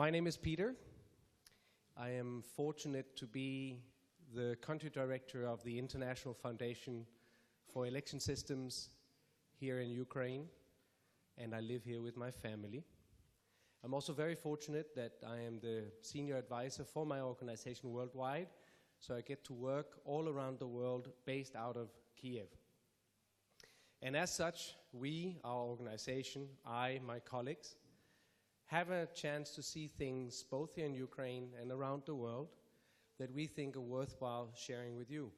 My name is Peter. I am fortunate to be the country director of the International Foundation for Election Systems here in Ukraine, and I live here with my family. I'm also very fortunate that I am the senior advisor for my organization worldwide, so I get to work all around the world based out of Kiev. And as such, we, our organization, I, my colleagues, have a chance to see things both here in Ukraine and around the world that we think are worthwhile sharing with you.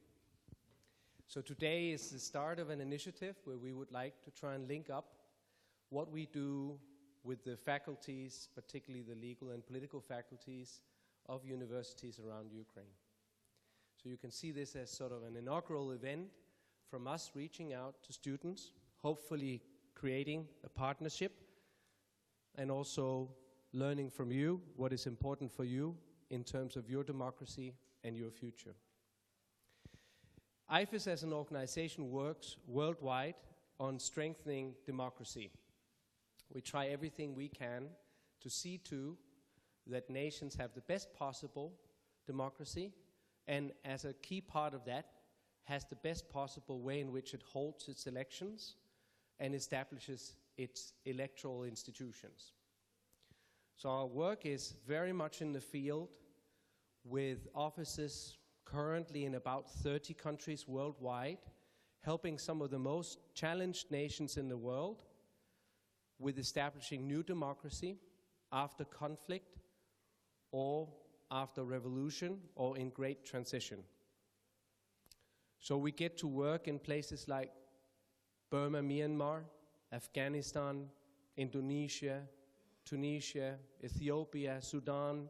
So today is the start of an initiative where we would like to try and link up what we do with the faculties, particularly the legal and political faculties of universities around Ukraine. So you can see this as sort of an inaugural event from us reaching out to students, hopefully creating a partnership, and also learning from you what is important for you in terms of your democracy and your future. IFES as an organization works worldwide on strengthening democracy. We try everything we can to see to that nations have the best possible democracy, and as a key part of that, has the best possible way in which it holds its elections and establishes its electoral institutions. So our work is very much in the field with offices currently in about 30 countries worldwide, helping some of the most challenged nations in the world with establishing new democracy after conflict or after revolution or in great transition. So we get to work in places like Burma, Myanmar, Afghanistan, Indonesia, Tunisia, Ethiopia, Sudan,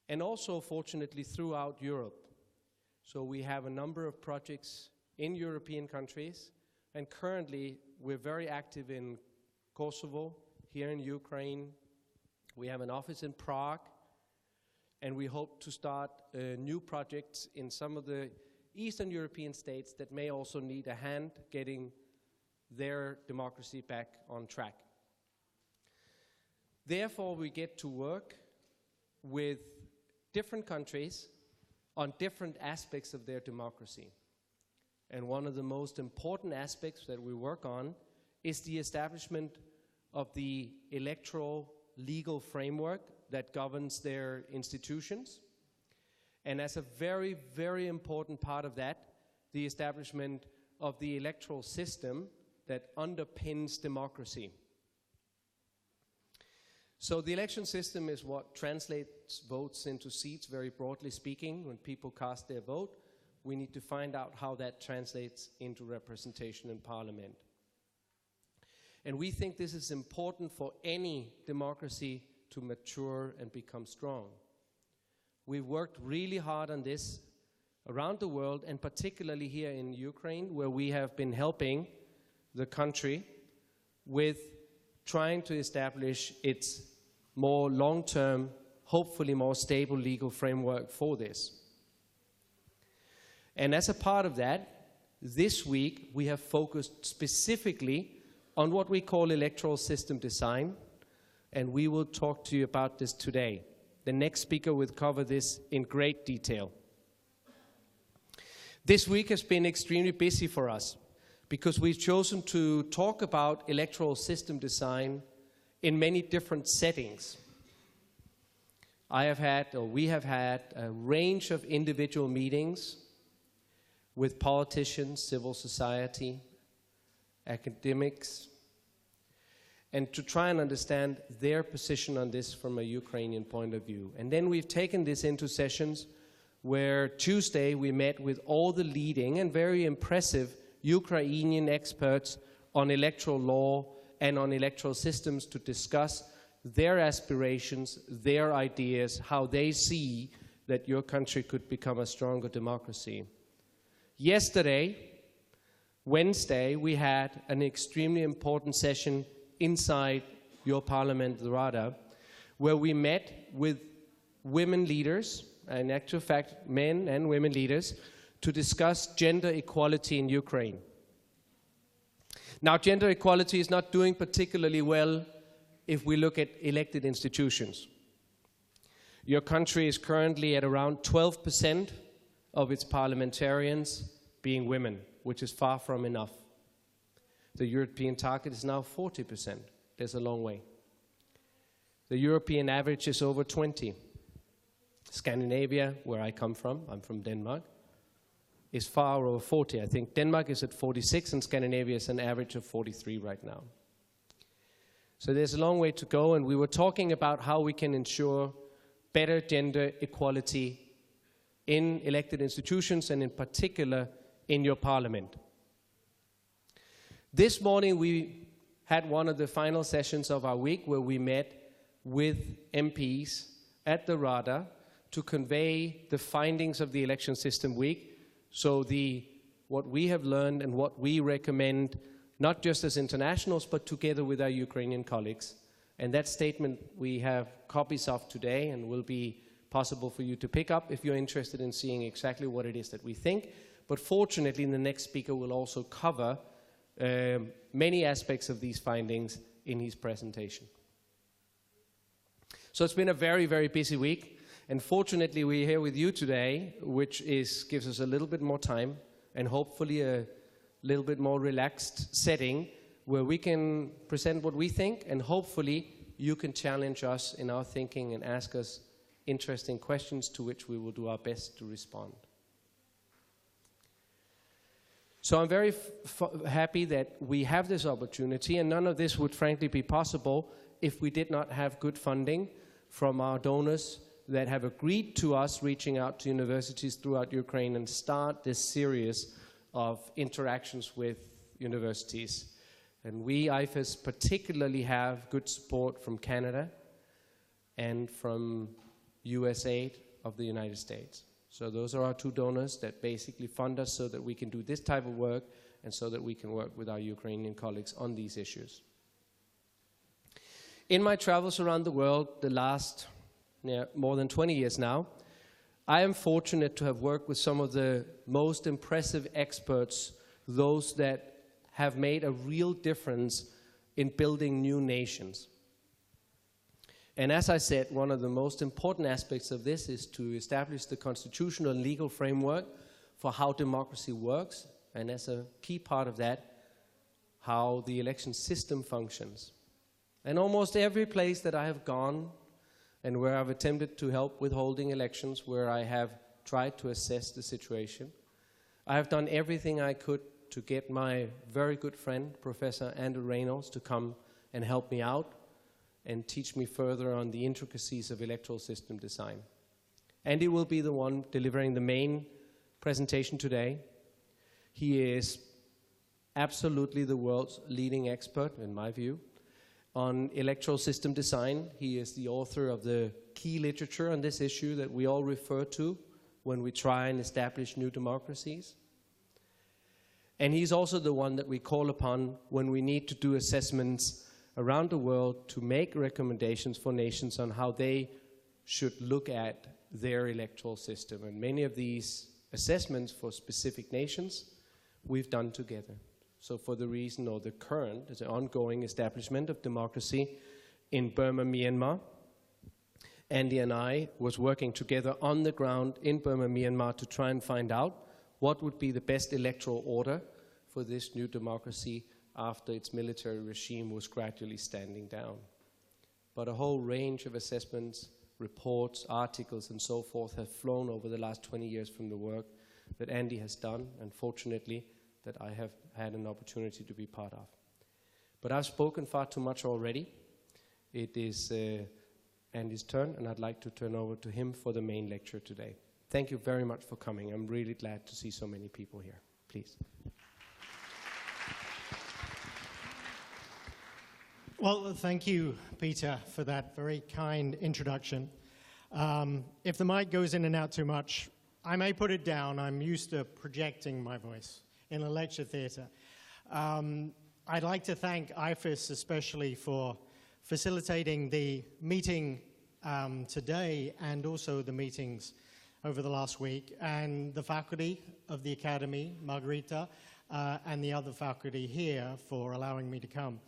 and also, fortunately, throughout Europe. So we have a number of projects in European countries, and currently we're very active in Kosovo, here in Ukraine. We have an office in Prague, and we hope to start new projects in some of the Eastern European states that may also need a hand getting their democracy back on track. Therefore, we get to work with different countries on different aspects of their democracy. And one of the most important aspects that we work on is the establishment of the electoral legal framework that governs their institutions. And as a very, very important part of that, the establishment of the electoral system that underpins democracy. So the election system is what translates votes into seats, very broadly speaking. When people cast their vote, we need to find out how that translates into representation in parliament. And we think this is important for any democracy to mature and become strong. We've worked really hard on this around the world, and particularly here in Ukraine, where we have been helping the country with trying to establish its more long-term, hopefully more stable legal framework for this. And as a part of that, this week we have focused specifically on what we call electoral system design, and we will talk to you about this today. The next speaker will cover this in great detail. This week has been extremely busy for us because we've chosen to talk about electoral system design in many different settings. We have had a range of individual meetings with politicians, civil society, academics, and to try and understand their position on this from a Ukrainian point of view. And then we've taken this into sessions where Tuesday we met with all the leading and very impressive Ukrainian experts on electoral law and on electoral systems to discuss their aspirations, their ideas, how they see that your country could become a stronger democracy. Yesterday, Wednesday, we had an extremely important session inside your parliament, the Rada, where we met with women leaders, and in actual fact, men and women leaders, to discuss gender equality in Ukraine. Now, gender equality is not doing particularly well if we look at elected institutions. Your country is currently at around 12% of its parliamentarians being women, which is far from enough. The European target is now 40%. There's a long way. The European average is over 20. Scandinavia, where I come from, I'm from Denmark, is far over 40. I think Denmark is at 46 and Scandinavia is an average of 43 right now. So there's a long way to go, and we were talking about how we can ensure better gender equality in elected institutions and in particular in your parliament. This morning we had one of the final sessions of our week where we met with MPs at the RADA to convey the findings of the election system week. So what we have learned and what we recommend, not just as internationals, but together with our Ukrainian colleagues. And that statement we have copies of today and will be possible for you to pick up if you're interested in seeing exactly what it is that we think. But fortunately, the next speaker will also cover many aspects of these findings in his presentation. So it's been a very, very busy week. And fortunately, we're here with you today, which gives us a little bit more time and hopefully a little bit more relaxed setting where we can present what we think, and hopefully you can challenge us in our thinking and ask us interesting questions to which we will do our best to respond. So I'm very happy that we have this opportunity, and none of this would frankly be possible if we did not have good funding from our donors that have agreed to us reaching out to universities throughout Ukraine and start this series of interactions with universities. And we, IFES, particularly have good support from Canada and from USAID of the United States. So those are our two donors that basically fund us so that we can do this type of work and so that we can work with our Ukrainian colleagues on these issues. In my travels around the world, the last more than 20 years now, I am fortunate to have worked with some of the most impressive experts, those that have made a real difference in building new nations. And as I said, one of the most important aspects of this is to establish the constitutional and legal framework for how democracy works, and as a key part of that, how the election system functions. And almost every place that I have gone and where I've attempted to help with holding elections, where I have tried to assess the situation, I have done everything I could to get my very good friend, Professor Andrew Reynolds, to come and help me out and teach me further on the intricacies of electoral system design. Andy will be the one delivering the main presentation today. He is absolutely the world's leading expert, in my view, on electoral system design. He is the author of the key literature on this issue that we all refer to when we try and establish new democracies. And he's also the one that we call upon when we need to do assessments around the world to make recommendations for nations on how they should look at their electoral system. And many of these assessments for specific nations we've done together. So for the reason, or the current, the ongoing establishment of democracy in Burma, Myanmar, Andy and I was working together on the ground in Burma, Myanmar to try and find out what would be the best electoral order for this new democracy after its military regime was gradually standing down. But a whole range of assessments, reports, articles, and so forth have flown over the last 20 years from the work that Andy has done, and fortunately, that I have had an opportunity to be part of. But I've spoken far too much already. It is Andy's turn, and I'd like to turn over to him for the main lecture today. Thank you very much for coming. I'm really glad to see so many people here. Please. Well, thank you, Peter, for that very kind introduction. If the mic goes in and out too much, I may put it down. I'm used to projecting my voice in a lecture theatre. I'd like to thank IFES especially for facilitating the meeting today and also the meetings over the last week, and the faculty of the Academy, Margarita, and the other faculty here for allowing me to come.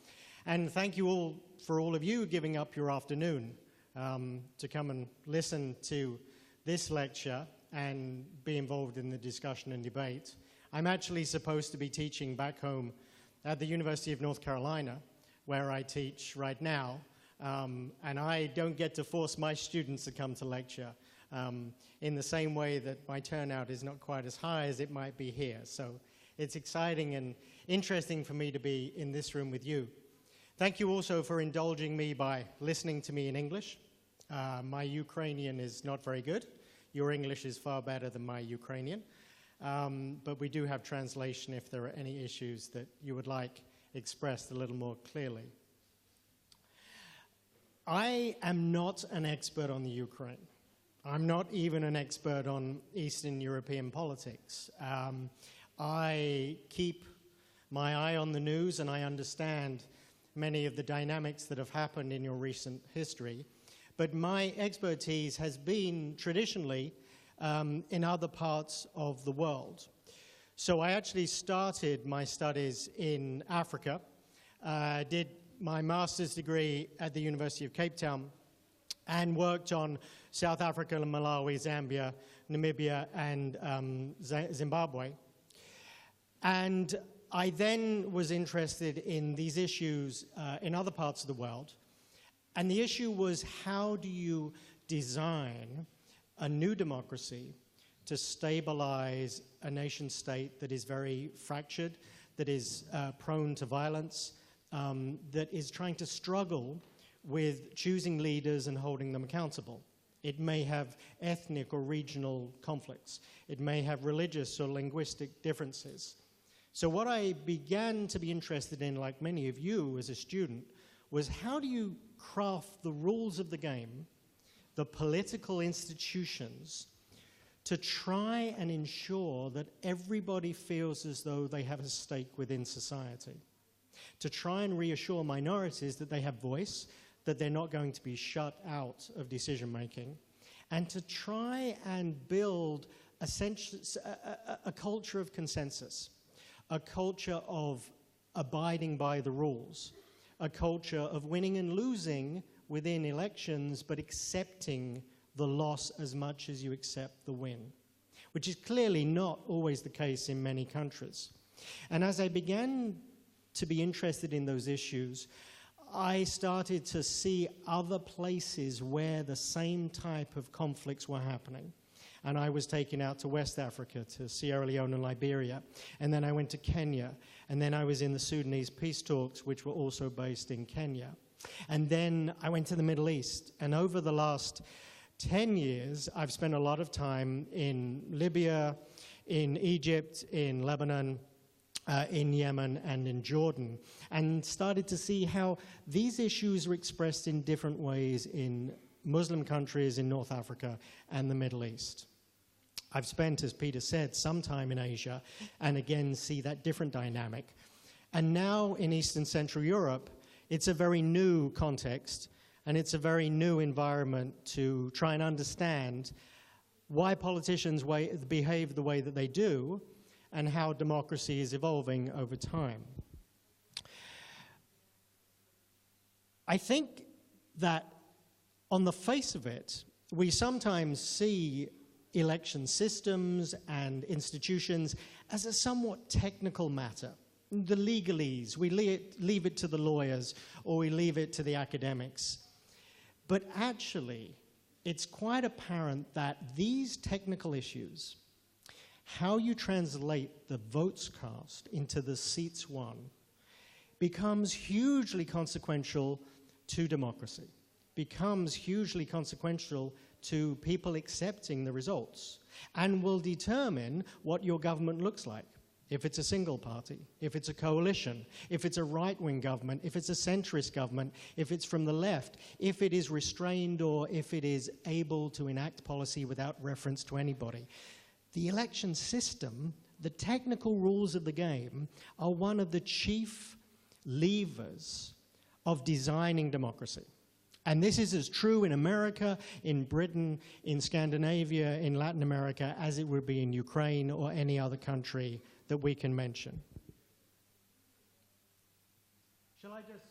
And thank you all for all of you giving up your afternoon to come and listen to this lecture and be involved in the discussion and debate. I'm actually supposed to be teaching back home at the University of North Carolina, where I teach right now, and I don't get to force my students to come to lecture in the same way that my turnout is not quite as high as it might be here. So it's exciting and interesting for me to be in this room with you. Thank you also for indulging me by listening to me in English. My Ukrainian is not very good. Your English is far better than my Ukrainian. But we do have translation if there are any issues that you would like expressed a little more clearly. I am not an expert on the Ukraine. I'm not even an expert on Eastern European politics. I keep my eye on the news and I understand many of the dynamics that have happened in your recent history. But my expertise has been traditionally in other parts of the world. So I actually started my studies in Africa, did my master's degree at the University of Cape Town, and worked on South Africa, Malawi, Zambia, Namibia, and Zimbabwe. And I then was interested in these issues in other parts of the world. And the issue was, how do you design a new democracy to stabilize a nation state that is very fractured, that is prone to violence, that is trying to struggle with choosing leaders and holding them accountable. It may have ethnic or regional conflicts. It may have religious or linguistic differences. So what I began to be interested in, like many of you as a student, was how do you craft the rules of the game, the political institutions, to try and ensure that everybody feels as though they have a stake within society, to try and reassure minorities that they have voice, that they're not going to be shut out of decision-making, and to try and build a culture of consensus, a culture of abiding by the rules, a culture of winning and losing within elections, but accepting the loss as much as you accept the win, which is clearly not always the case in many countries. And as I began to be interested in those issues, I started to see other places where the same type of conflicts were happening. And I was taken out to West Africa, to Sierra Leone and Liberia. And then I went to Kenya. And then I was in the Sudanese peace talks, which were also based in Kenya. And then I went to the Middle East. And over the last 10 years, I've spent a lot of time in Libya, in Egypt, in Lebanon, in Yemen, and in Jordan, and started to see how these issues are expressed in different ways in Muslim countries in North Africa and the Middle East. I've spent, as Peter said, some time in Asia, and again see that different dynamic. And now in Eastern Central Europe, it's a very new context, and it's a very new environment to try and understand why politicians behave the way that they do, and how democracy is evolving over time. I think that on the face of it, we sometimes see election systems and institutions as a somewhat technical matter. The legalese, we leave it to the lawyers, or we leave it to the academics. But actually, it's quite apparent that these technical issues, how you translate the votes cast into the seats won, becomes hugely consequential to democracy, becomes hugely consequential to people accepting the results, and will determine what your government looks like. If it's a single party, if it's a coalition, if it's a right-wing government, if it's a centrist government, if it's from the left, if it is restrained or if it is able to enact policy without reference to anybody. The election system, the technical rules of the game, are one of the chief levers of designing democracy. And this is as true in America, in Britain, in Scandinavia, in Latin America, as it would be in Ukraine or any other country that we can mention. Shall I just...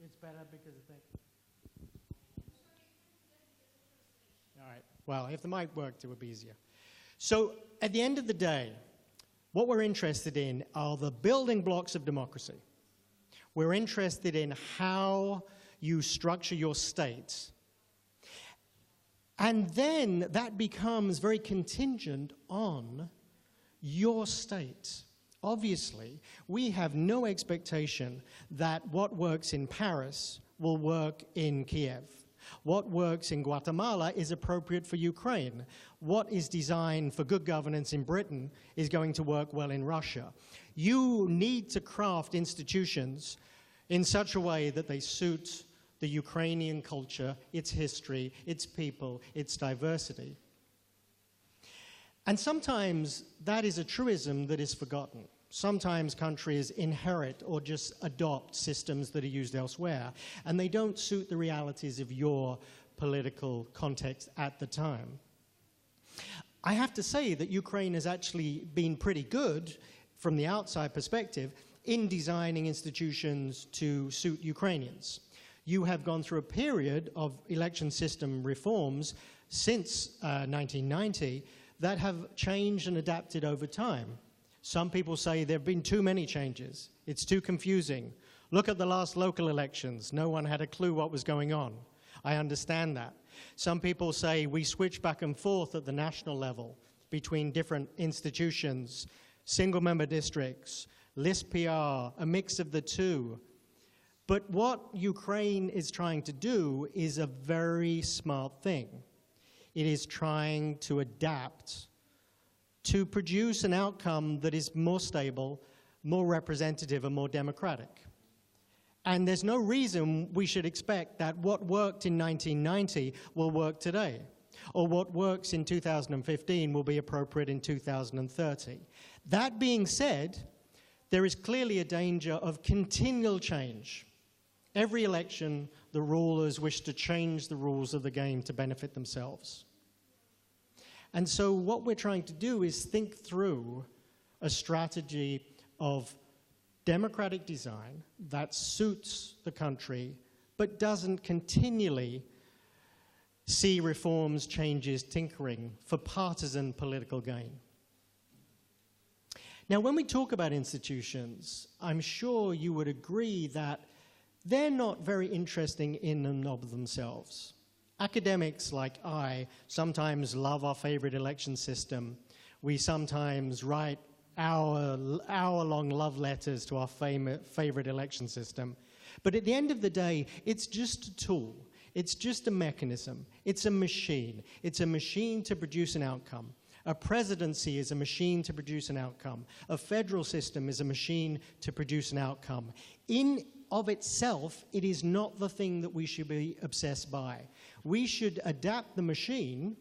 It's better because of that. Well, if the mic worked, it would be easier. So at the end of the day, what we're interested in are the building blocks of democracy. We're interested in how you structure your state. And then that becomes very contingent on your state. Obviously, we have no expectation that what works in Paris will work in Kiev. What works in Guatemala is appropriate for Ukraine. What is designed for good governance in Britain is going to work well in Russia. You need to craft institutions in such a way that they suit the Ukrainian culture, its history, its people, its diversity. And sometimes that is a truism that is forgotten. Sometimes countries inherit or just adopt systems that are used elsewhere, and they don't suit the realities of your political context at the time. I have to say that Ukraine has actually been pretty good from the outside perspective in designing institutions to suit Ukrainians. You have gone through a period of election system reforms since 1990 that have changed and adapted over time. Some people say there have been too many changes. It's too confusing. Look at the last local elections. No one had a clue what was going on. I understand that. Some people say we switch back and forth at the national level between different institutions, single-member districts, list PR, a mix of the two. But what Ukraine is trying to do is a very smart thing. It is trying to adapt to produce an outcome that is more stable, more representative, and more democratic. And there's no reason we should expect that what worked in 1990 will work today, or what works in 2015 will be appropriate in 2030. That being said, there is clearly a danger of continual change. Every election, the rulers wish to change the rules of the game to benefit themselves. And so what we're trying to do is think through a strategy of democratic design that suits the country, but doesn't continually see reforms, changes, tinkering for partisan political gain. Now, when we talk about institutions, I'm sure you would agree that they're not very interesting in and of themselves. Academics like I sometimes love our favorite election system. We sometimes write hour-long love letters to our favorite election system. But at the end of the day, it's just a tool. It's just a mechanism. It's a machine. It's a machine to produce an outcome. A presidency is a machine to produce an outcome. A federal system is a machine to produce an outcome. In of itself, it is not the thing that we should be obsessed by. We should adapt the machine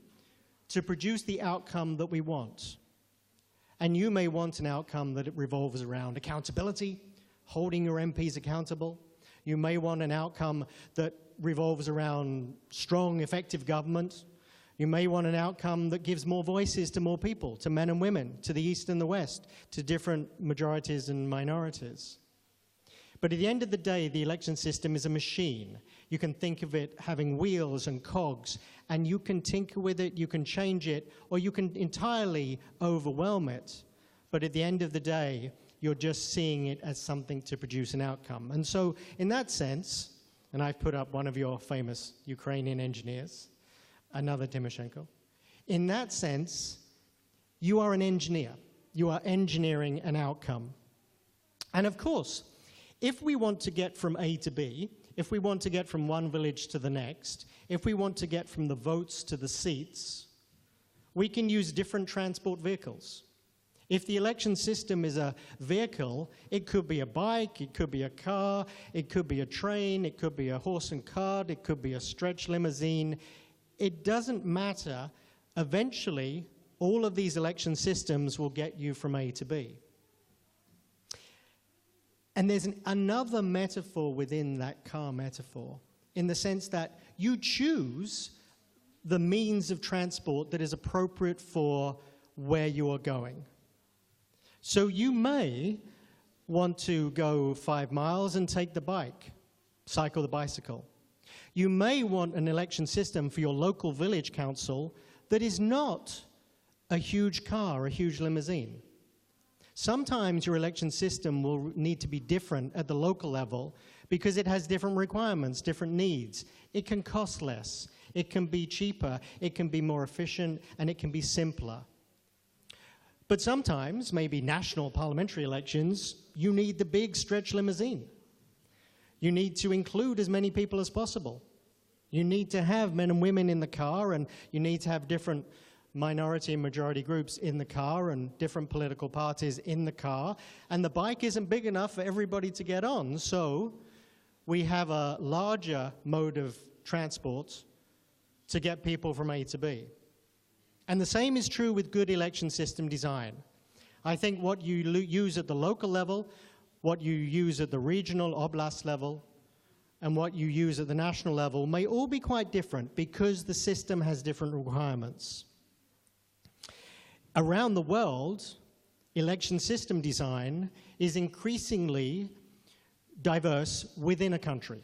to produce the outcome that we want. And you may want an outcome that revolves around accountability, holding your MPs accountable. You may want an outcome that revolves around strong, effective government. You may want an outcome that gives more voices to more people, to men and women, to the East and the West, to different majorities and minorities. But at the end of the day, the election system is a machine. You can think of it having wheels and cogs, and you can tinker with it, you can change it, or you can entirely overwhelm it. But at the end of the day, you're just seeing it as something to produce an outcome. And so in that sense, and I've put up one of your famous Ukrainian engineers, another Tymoshenko. In that sense, you are an engineer. You are engineering an outcome. And of course, if we want to get from A to B, if we want to get from one village to the next, if we want to get from the votes to the seats, we can use different transport vehicles. If the election system is a vehicle, it could be a bike, it could be a car, it could be a train, it could be a horse and cart, it could be a stretch limousine. It doesn't matter. Eventually, all of these election systems will get you from A to B. And there's another metaphor within that car metaphor, in the sense that you choose the means of transport that is appropriate for where you are going. So you may want to go 5 miles and take the bike, cycle the bicycle. You may want an election system for your local village council that is not a huge car, a huge limousine. Sometimes your election system will need to be different at the local level because it has different requirements, different needs. It can cost less, it can be cheaper, it can be more efficient, and it can be simpler. But sometimes, maybe national parliamentary elections, you need the big stretch limousine. You need to include as many people as possible. You need to have men and women in the car, and you need to have different minority and majority groups in the car and different political parties in the car. And the bike isn't big enough for everybody to get on, so we have a larger mode of transport to get people from A to B. And the same is true with good election system design. I think what you use at the local level, what you use at the regional oblast level, and what you use at the national level may all be quite different because the system has different requirements. Around the world, election system design is increasingly diverse within a country.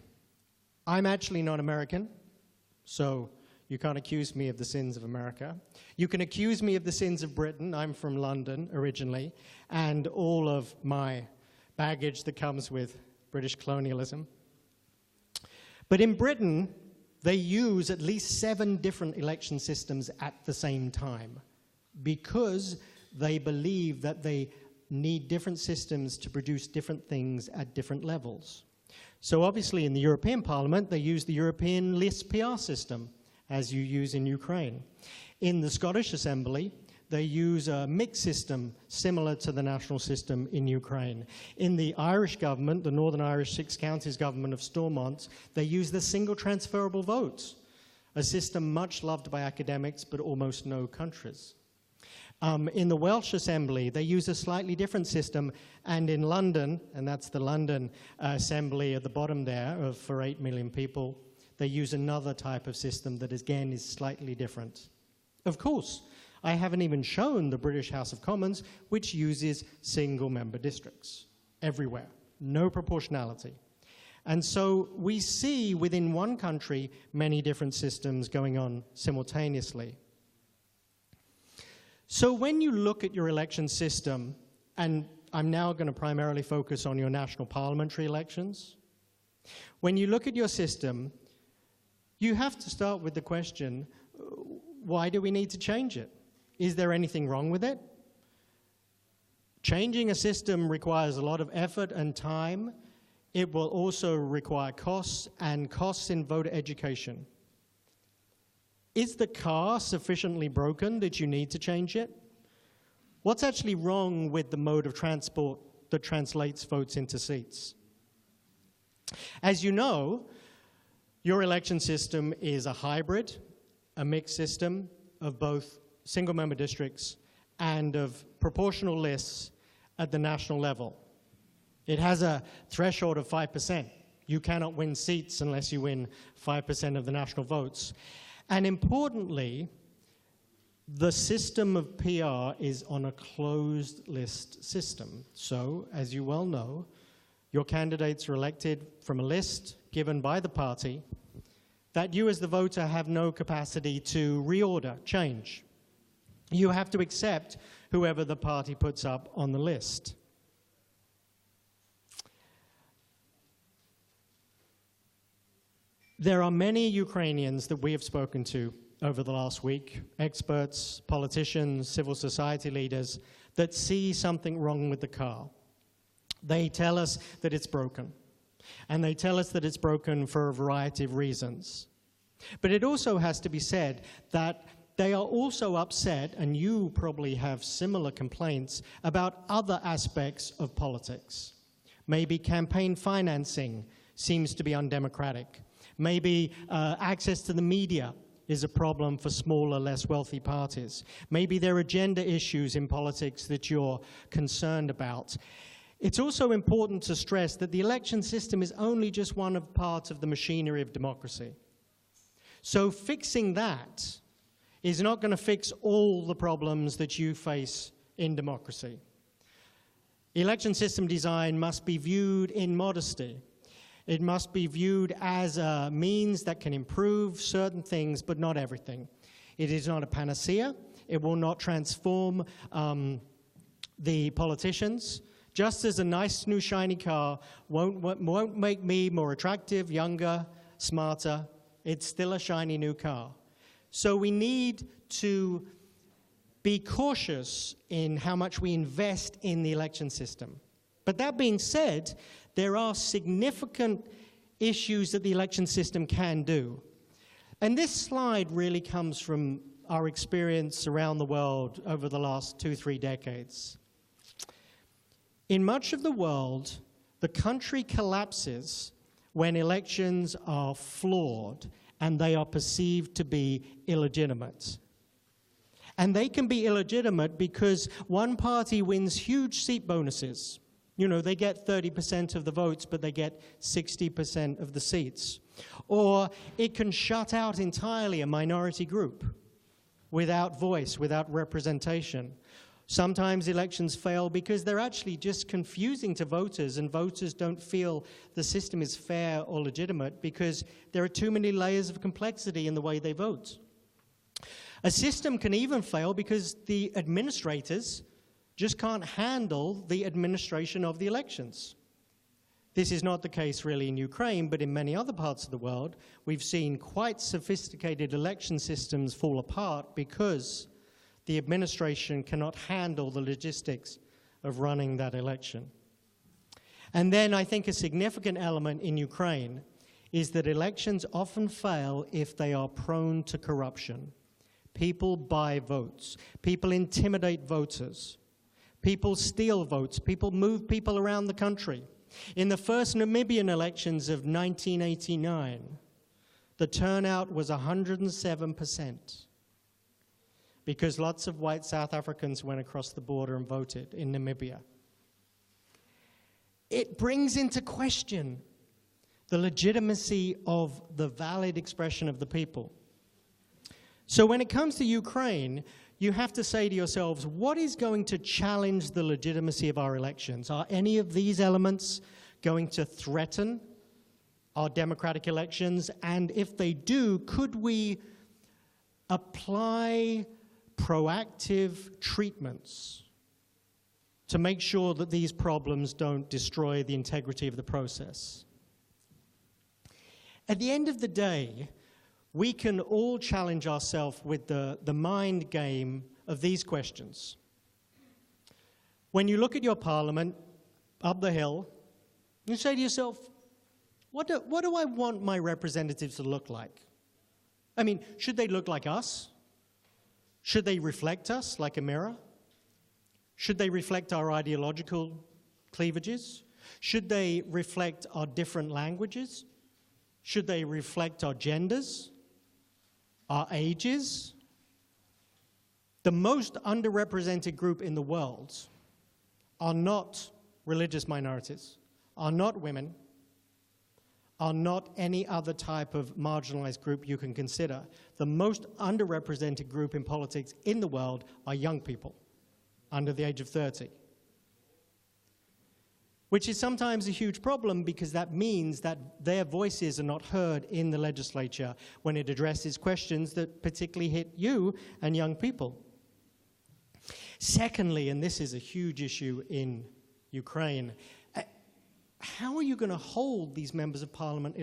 I'm actually not American, so you can't accuse me of the sins of America. You can accuse me of the sins of Britain. I'm from London originally, and all of my baggage that comes with British colonialism. But in Britain, they use at least 7 different election systems at the same time because they believe that they need different systems to produce different things at different levels. So obviously in the European Parliament, they use the European list PR system, as you use in Ukraine. In the Scottish Assembly, they use a mixed system similar to the national system in Ukraine. In the Irish government, the Northern Irish 6 counties government of Stormont, they use the single transferable vote, a system much loved by academics but almost no countries. In the Welsh Assembly, they use a slightly different system, and in London, and that's the London Assembly at the bottom there for 8 million people, they use another type of system that again is slightly different. Of course, I haven't even shown the British House of Commons, which uses single-member districts everywhere, no proportionality. And so we see within one country many different systems going on simultaneously. So when you look at your election system, and I'm now going to primarily focus on your national parliamentary elections, when you look at your system, you have to start with the question, why do we need to change it? Is there anything wrong with it? Changing a system requires a lot of effort and time. It will also require costs, and costs in voter education. Is the car sufficiently broken that you need to change it? What's actually wrong with the mode of transport that translates votes into seats? As you know, your election system is a hybrid, a mixed system of both single-member districts and of proportional lists at the national level. It has a threshold of 5%. You cannot win seats unless you win 5% of the national votes. And importantly, the system of PR is on a closed list system. So, as you well know, your candidates are elected from a list given by the party that you as the voter have no capacity to reorder, change. You have to accept whoever the party puts up on the list. There are many Ukrainians that we have spoken to over the last week, experts, politicians, civil society leaders, that see something wrong with the car. They tell us that it's broken, and they tell us that it's broken for a variety of reasons. But it also has to be said that they are also upset, and you probably have similar complaints, about other aspects of politics. Maybe campaign financing seems to be undemocratic. Maybe access to the media is a problem for smaller, less wealthy parties. Maybe there are gender issues in politics that you're concerned about. It's also important to stress that the election system is only just one of parts of the machinery of democracy. So fixing that is not going to fix all the problems that you face in democracy. Election system design must be viewed in modesty. It must be viewed as a means that can improve certain things, but not everything. It is not a panacea. It will not transform the politicians. Just as a nice new shiny car won't make me more attractive, younger, smarter, it's still a shiny new car. So we need to be cautious in how much we invest in the election system. But that being said, there are significant issues that the election system can do. And this slide really comes from our experience around the world over the last 2-3 decades. In much of the world, the country collapses when elections are flawed and they are perceived to be illegitimate. And they can be illegitimate because one party wins huge seat bonuses. You know, they get 30% of the votes, but they get 60% of the seats. Or it can shut out entirely a minority group without voice, without representation. Sometimes elections fail because they're actually just confusing to voters, and voters don't feel the system is fair or legitimate because there are too many layers of complexity in the way they vote. A system can even fail because the administrators just can't handle the administration of the elections. This is not the case really in Ukraine, but in many other parts of the world, we've seen quite sophisticated election systems fall apart because the administration cannot handle the logistics of running that election. And then I think a significant element in Ukraine is that elections often fail if they are prone to corruption. People buy votes. People intimidate voters. People steal votes. People move people around the country. In the first Namibian elections of 1989, the turnout was 107%. Because lots of white South Africans went across the border and voted in Namibia. It brings into question the legitimacy of the valid expression of the people. So when it comes to Ukraine, you have to say to yourselves, what is going to challenge the legitimacy of our elections? Are any of these elements going to threaten our democratic elections? And if they do, could we apply proactive treatments to make sure that these problems don't destroy the integrity of the process? At the end of the day, we can all challenge ourselves with the mind game of these questions. When you look at your parliament up the hill, you say to yourself, what do I want my representatives to look like? I mean, should they look like us? Should they reflect us like a mirror? Should they reflect our ideological cleavages? Should they reflect our different languages? Should they reflect our genders? Our ages? The most underrepresented group in the world are not religious minorities, are not women, are not any other type of marginalized group you can consider. The most underrepresented group in politics in the world are young people under the age of 30. Which is sometimes a huge problem because that means that their voices are not heard in the legislature when it addresses questions that particularly hit you and young people. Secondly, and this is a huge issue in Ukraine, how are you going to hold these members of parliament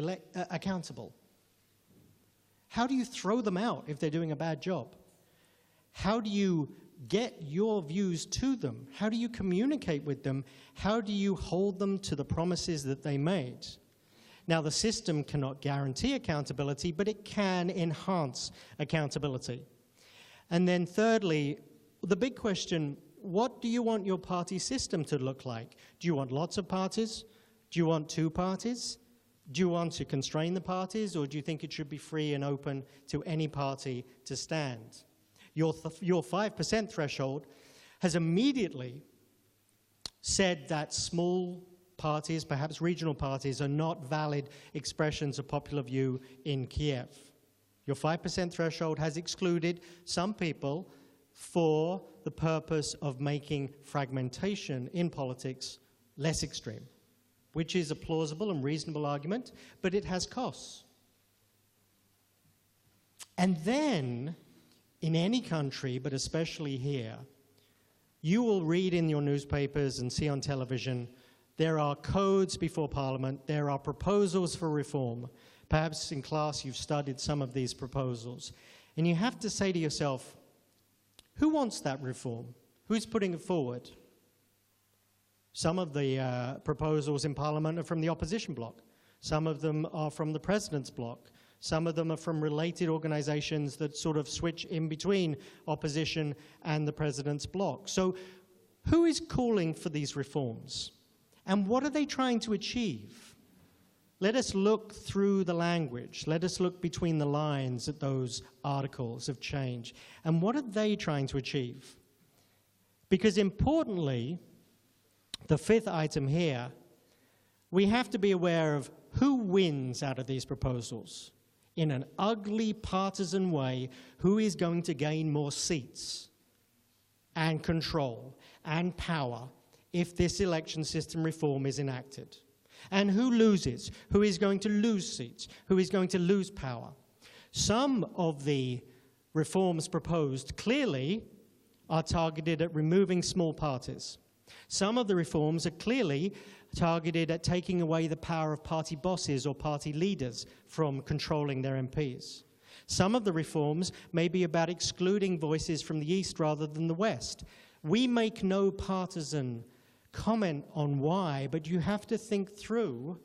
accountable? How do you throw them out if they're doing a bad job? How do you get your views to them? How do you communicate with them? How do you hold them to the promises that they made? Now, the system cannot guarantee accountability, but it can enhance accountability. And then thirdly, the big question, what do you want your party system to look like? Do you want lots of parties? Do you want 2 parties? Do you want to constrain the parties, or do you think it should be free and open to any party to stand? Your 5% threshold has immediately said that small parties, perhaps regional parties, are not valid expressions of popular view in Kiev. Your 5% threshold has excluded some people for the purpose of making fragmentation in politics less extreme, which is a plausible and reasonable argument, but it has costs. And then in any country, but especially here, you will read in your newspapers and see on television, there are codes before Parliament, there are proposals for reform. Perhaps in class you've studied some of these proposals. And you have to say to yourself, who wants that reform? Who's putting it forward? Some of the proposals in Parliament are from the opposition bloc. Some of them are from the President's bloc. Some of them are from related organizations that sort of switch in between opposition and the President's bloc. So who is calling for these reforms? And what are they trying to achieve? Let us look through the language. Let us look between the lines at those articles of change. And what are they trying to achieve? Because importantly, the fifth item here, we have to be aware of who wins out of these proposals. In an ugly partisan way, who is going to gain more seats and control and power if this election system reform is enacted? And who loses? Who is going to lose seats? Who is going to lose power? Some of the reforms proposed clearly are targeted at removing small parties. Some of the reforms are clearly targeted at taking away the power of party bosses or party leaders from controlling their MPs. Some of the reforms may be about excluding voices from the East rather than the West. We make no partisan comment on why, but you have to think through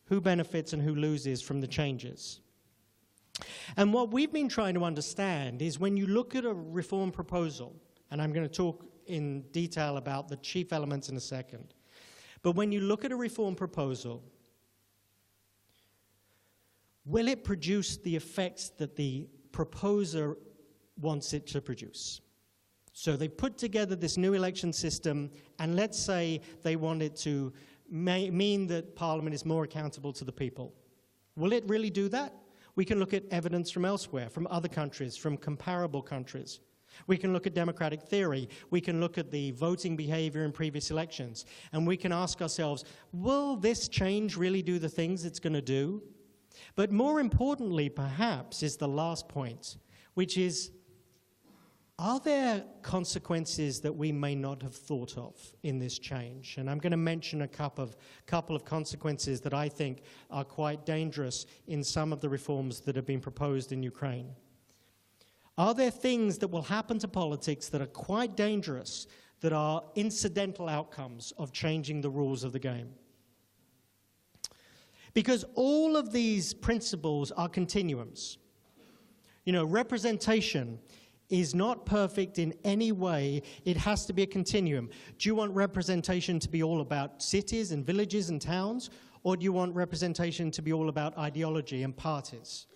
who benefits and who loses from the changes. And what we've been trying to understand is when you look at a reform proposal, and I'm going to talk in detail about the chief elements in a second, but when you look at a reform proposal, will it produce the effects that the proposer wants it to produce? So they put together this new election system, and let's say they want it to mean that Parliament is more accountable to the people. Will it really do that? We can look at evidence from elsewhere, from other countries, from comparable countries. We can look at democratic theory. We can look at the voting behavior in previous elections. And we can ask ourselves, will this change really do the things it's going to do? But more importantly, perhaps, is the last point, which is, are there consequences that we may not have thought of in this change? And I'm going to mention a couple of consequences that I think are quite dangerous in some of the reforms that have been proposed in Ukraine. Are there things that will happen to politics that are quite dangerous, that are incidental outcomes of changing the rules of the game? Because all of these principles are continuums. You know, representation is not perfect in any way. It has to be a continuum. Do you want representation to be all about cities and villages and towns? Or do you want representation to be all about ideology and parties?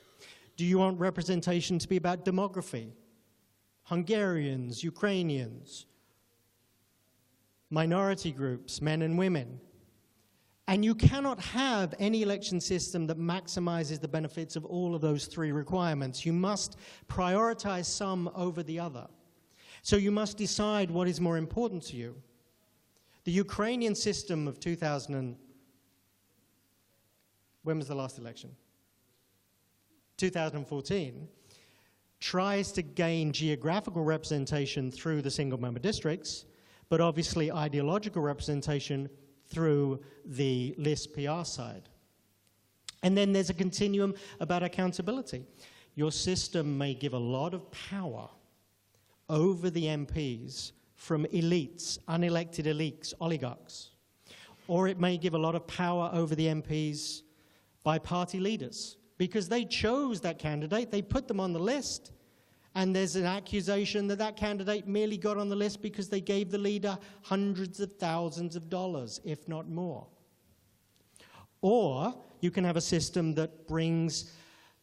Do you want representation to be about demography? Hungarians, Ukrainians, minority groups, men and women. And you cannot have any election system that maximizes the benefits of all of those three requirements. You must prioritize some over the other. So you must decide what is more important to you. The Ukrainian system of when was the last election? 2014, tries to gain geographical representation through the single-member districts, but obviously ideological representation through the list PR side. And then there's a continuum about accountability. Your system may give a lot of power over the MPs from elites, unelected elites, oligarchs. Or it may give a lot of power over the MPs by party leaders, because they chose that candidate, they put them on the list, and there's an accusation that that candidate merely got on the list because they gave the leader hundreds of thousands of dollars, if not more. Or you can have a system that brings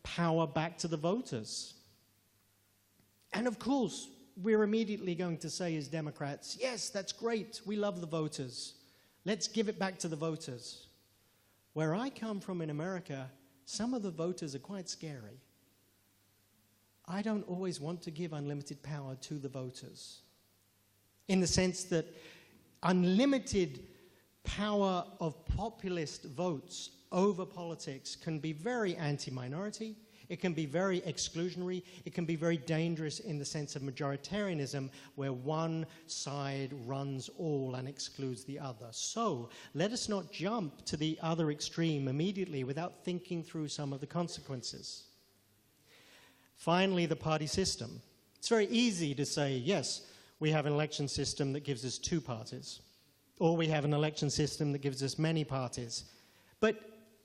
power back to the voters. And of course, we're immediately going to say as Democrats, yes, that's great, we love the voters. Let's give it back to the voters. Where I come from in America, some of the voters are quite scary. I don't always want to give unlimited power to the voters, in the sense that unlimited power of populist votes over politics can be very anti-minority. It can be very exclusionary. It can be very dangerous in the sense of majoritarianism, where one side runs all and excludes the other. So let us not jump to the other extreme immediately without thinking through some of the consequences. Finally, the party system. It's very easy to say, yes, we have an election system that gives us 2 parties, or we have an election system that gives us many parties. But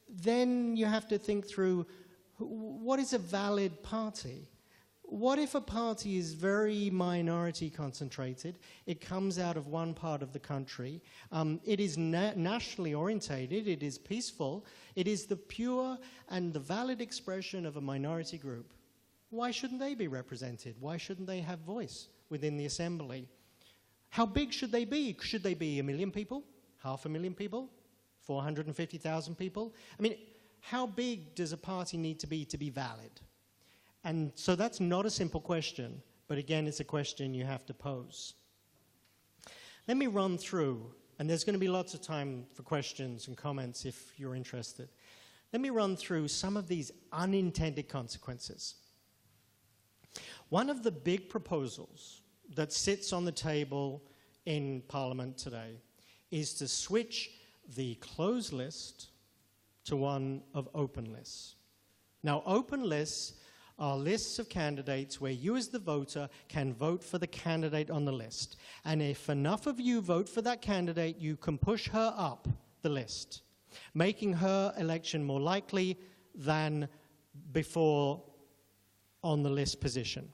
then you have to think through, what is a valid party? What if a party is very minority concentrated? It comes out of one part of the country. It is nationally orientated. It is peaceful. It is the pure and the valid expression of a minority group. Why shouldn't they be represented? Why shouldn't they have voice within the assembly? How big should they be? Should they be 1 million people? 500,000 people? 450,000 people? I mean, how big does a party need to be valid? And so that's not a simple question, but again, it's a question you have to pose. Let me run through, and there's going to be lots of time for questions and comments if you're interested. Let me run through some of these unintended consequences. One of the big proposals that sits on the table in Parliament today is to switch the closed list to one of open lists. Now, open lists are lists of candidates where you as the voter can vote for the candidate on the list. And if enough of you vote for that candidate, you can push her up the list, making her election more likely than before on the list position.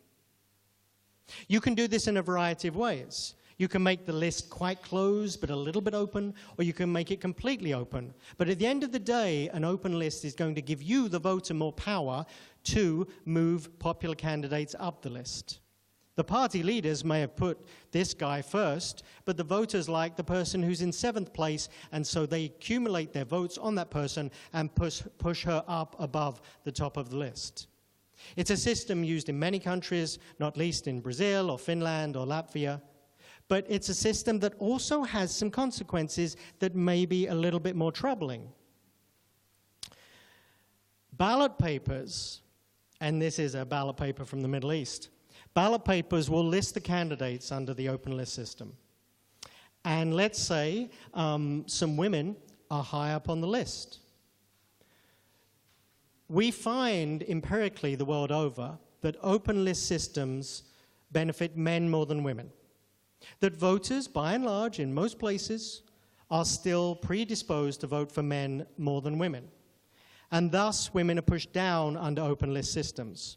You can do this in a variety of ways. You can make the list quite closed but a little bit open, or you can make it completely open. But at the end of the day, an open list is going to give you, the voter, more power to move popular candidates up the list. The party leaders may have put this guy first, but the voters like the person who's in 7th place, and so they accumulate their votes on that person and push her up above the top of the list. It's a system used in many countries, not least in Brazil or Finland or Latvia. But it's a system that also has some consequences that may be a little bit more troubling. Ballot papers, and this is a ballot paper from the Middle East, ballot papers will list the candidates under the open list system. And let's say some women are high up on the list. We find empirically the world over that open list systems benefit men more than women. That voters, by and large, in most places, are still predisposed to vote for men more than women. And thus, women are pushed down under open list systems.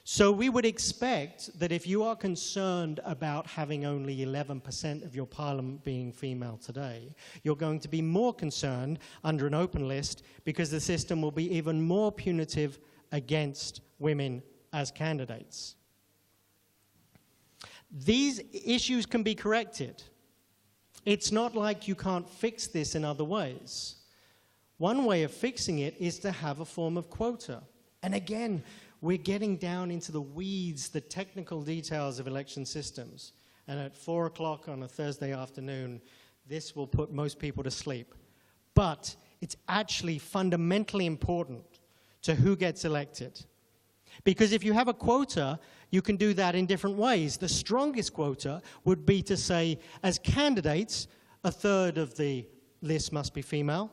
So we would expect that if you are concerned about having only 11% of your parliament being female today, you're going to be more concerned under an open list because the system will be even more punitive against women as candidates. These issues can be corrected. It's not like you can't fix this in other ways. One way of fixing it is to have a form of quota. And again, we're getting down into the weeds, the technical details of election systems. And at 4 o'clock on a Thursday afternoon, this will put most people to sleep. But it's actually fundamentally important to who gets elected. Because if you have a quota, you can do that in different ways. The strongest quota would be to say, as candidates, 1/3 of the list must be female.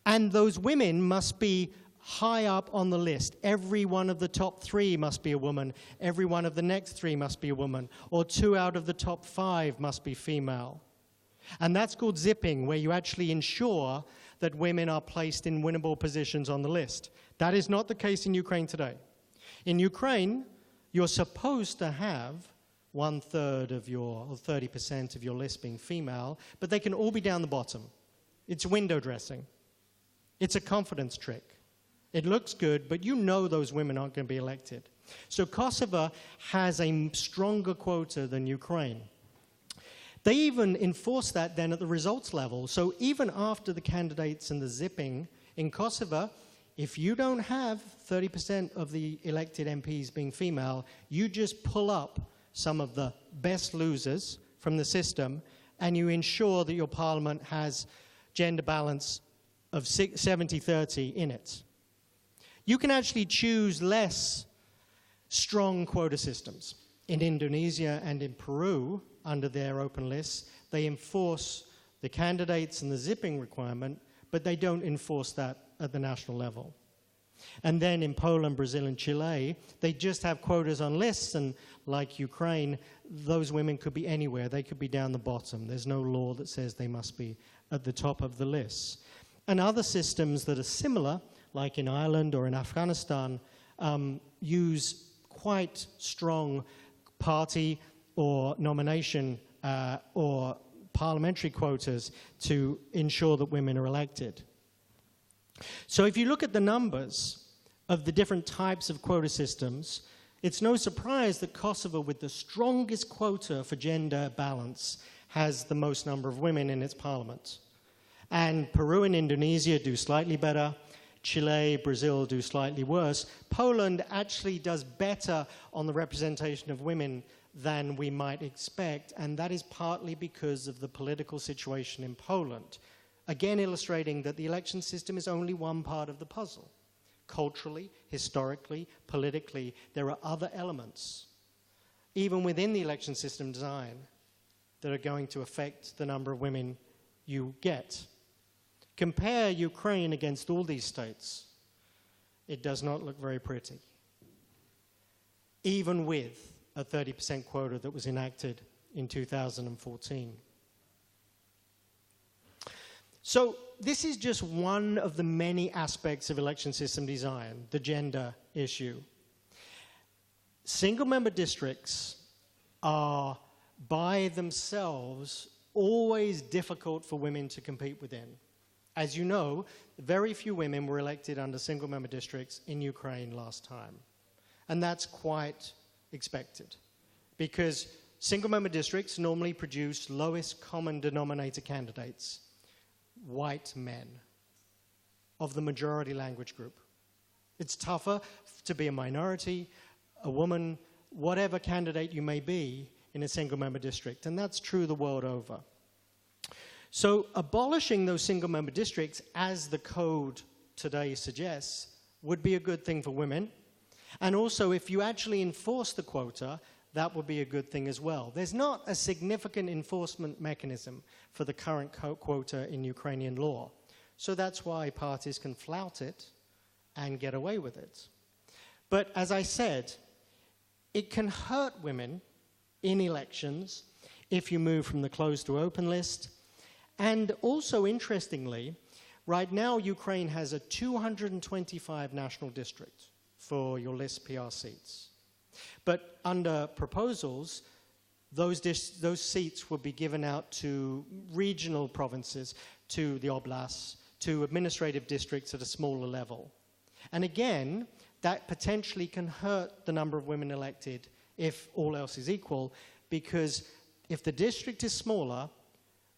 And those women must be high up on the list. Every one of the top 3 must be a woman. Every one of the next 3 must be a woman. Or 2 out of the top 5 must be female. And that's called zipping, where you actually ensure that women are placed in winnable positions on the list. That is not the case in Ukraine today. In Ukraine, you're supposed to have 1/3 of your, or 30% of your list being female, but they can all be down the bottom. It's window dressing. It's a confidence trick. It looks good, but you know those women aren't going to be elected. So Kosovo has a stronger quota than Ukraine. They even enforce that then at the results level. So even after the candidates and the zipping in Kosovo, if you don't have 30% of the elected MPs being female, you just pull up some of the best losers from the system, and you ensure that your parliament has gender balance of 70-30 in it. you can actually choose less strong quota systems. In Indonesia and in Peru, under their open lists, they enforce the candidates and the zipping requirement, but they don't enforce that at the national level. And then in Poland, Brazil, and Chile, they just have quotas on lists, and like Ukraine, those women could be anywhere. They could be down the bottom. There's no law that says they must be at the top of the list. And other systems that are similar, like in Ireland or in Afghanistan, use quite strong party or nomination or parliamentary quotas to ensure that women are elected. So if you look at the numbers of the different types of quota systems, it's no surprise that Kosovo, with the strongest quota for gender balance, has the most number of women in its parliament. And Peru and Indonesia do slightly better. Chile, Brazil do slightly worse. Poland actually does better on the representation of women than we might expect, and that is partly because of the political situation in Poland. Again, illustrating that the election system is only one part of the puzzle. Culturally, historically, politically, there are other elements, even within the election system design, that are going to affect the number of women you get. Compare Ukraine against all these states. It does not look very pretty, even with a 30% quota that was enacted in 2014. So this is just one of the many aspects of election system design, the gender issue. Single-member districts are, by themselves, always difficult for women to compete within. As you know, very few women were elected under single-member districts in Ukraine last time. And that's quite expected, because single-member districts normally produce lowest common denominator candidates, white men of the majority language group. It's tougher to be a minority, a woman, whatever candidate you may be in a single-member district, and that's true the world over. So abolishing those single-member districts, as the code today suggests, would be a good thing for women. And also, if you actually enforce the quota, that would be a good thing as well. There's not a significant enforcement mechanism for the current quota in Ukrainian law. So that's why parties can flout it and get away with it. But as I said, it can hurt women in elections if you move from the closed to open list. And also, interestingly, right now Ukraine has a 225 national district for your list PR seats. But under proposals, those seats would be given out to regional provinces, to the oblasts, to administrative districts at a smaller level. And again, that potentially can hurt the number of women elected if all else is equal, because if the district is smaller,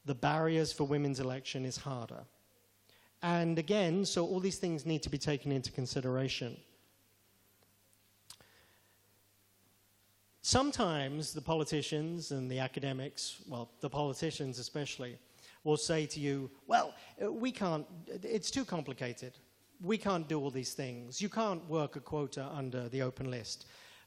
the barriers for women's election is harder. And again, so all these things need to be taken into consideration. Sometimes the politicians and the academics, well, the politicians especially, will say to you, well, we can't, it's too complicated. We can't do all these things. You can't work a quota under the open list.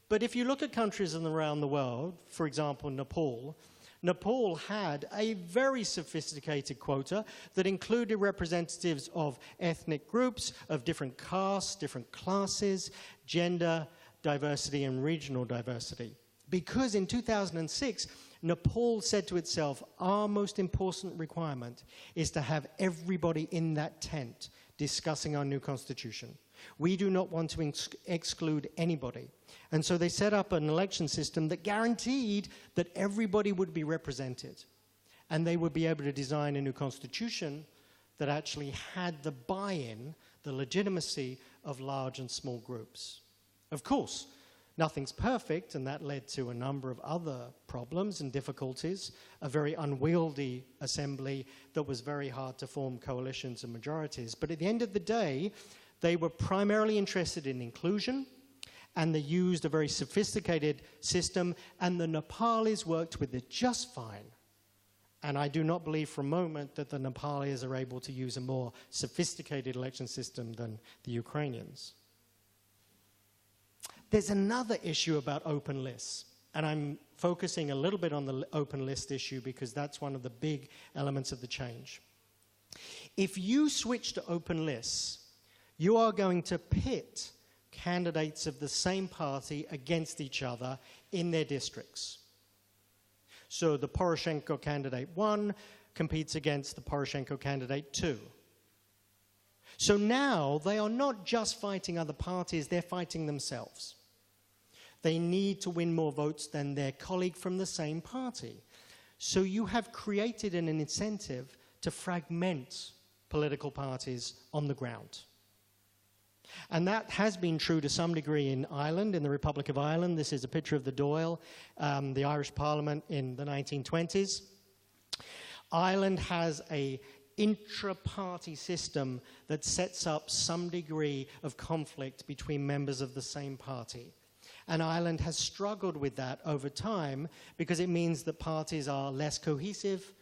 But if you look at countries around the world, for example, Nepal had a very sophisticated quota that included representatives of ethnic groups, of different castes, different classes, gender diversity, and regional diversity. Because in 2006, Nepal said to itself, our most important requirement is to have everybody in that tent discussing our new constitution. We do not want to exclude anybody. And so they set up an election system that guaranteed that everybody would be represented. And they would be able to design a new constitution that actually had the buy-in, the legitimacy of large and small groups. Of course, nothing's perfect, and that led to a number of other problems and difficulties, a very unwieldy assembly that was very hard to form coalitions and majorities. But at the end of the day, they were primarily interested in inclusion, and they used a very sophisticated system, and the Nepalis worked with it just fine. And I do not believe for a moment that the Nepalis are able to use a more sophisticated election system than the Ukrainians. There's another issue about open lists, and I'm focusing a little bit on the open list issue because that's one of the big elements of the change. If you switch to open lists, you are going to pit candidates of the same party against each other in their districts. So the Poroshenko candidate 1 competes against the Poroshenko candidate 2. So now they are not just fighting other parties, they're fighting themselves. They need to win more votes than their colleague from the same party. So you have created an incentive to fragment political parties on the ground. And that has been true to some degree in Ireland, in the Republic of Ireland. This is a picture of the Dáil, the Irish Parliament in the 1920s. Ireland has an intra-party system that sets up some degree of conflict between members of the same party. And Ireland has struggled with that over time because it means that parties are less cohesive,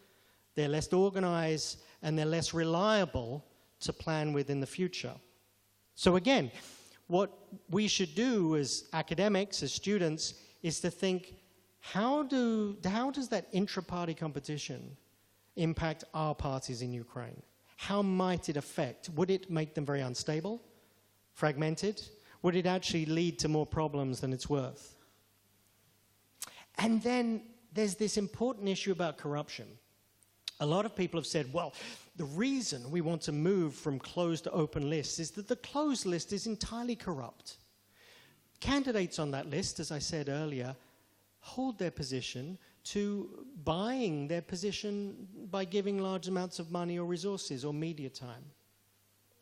they're less organized, and they're less reliable to plan with in the future. So again, what we should do as academics, as students, is to think, how does that intra-party competition impact our parties in Ukraine? How might it affect? Would it make them very unstable, fragmented? Would it actually lead to more problems than it's worth? And then there's this important issue about corruption. A lot of people have said, well, the reason we want to move from closed to open lists is that the closed list is entirely corrupt. Candidates on that list, as I said earlier, hold their position to buying their position by giving large amounts of money or resources or media time.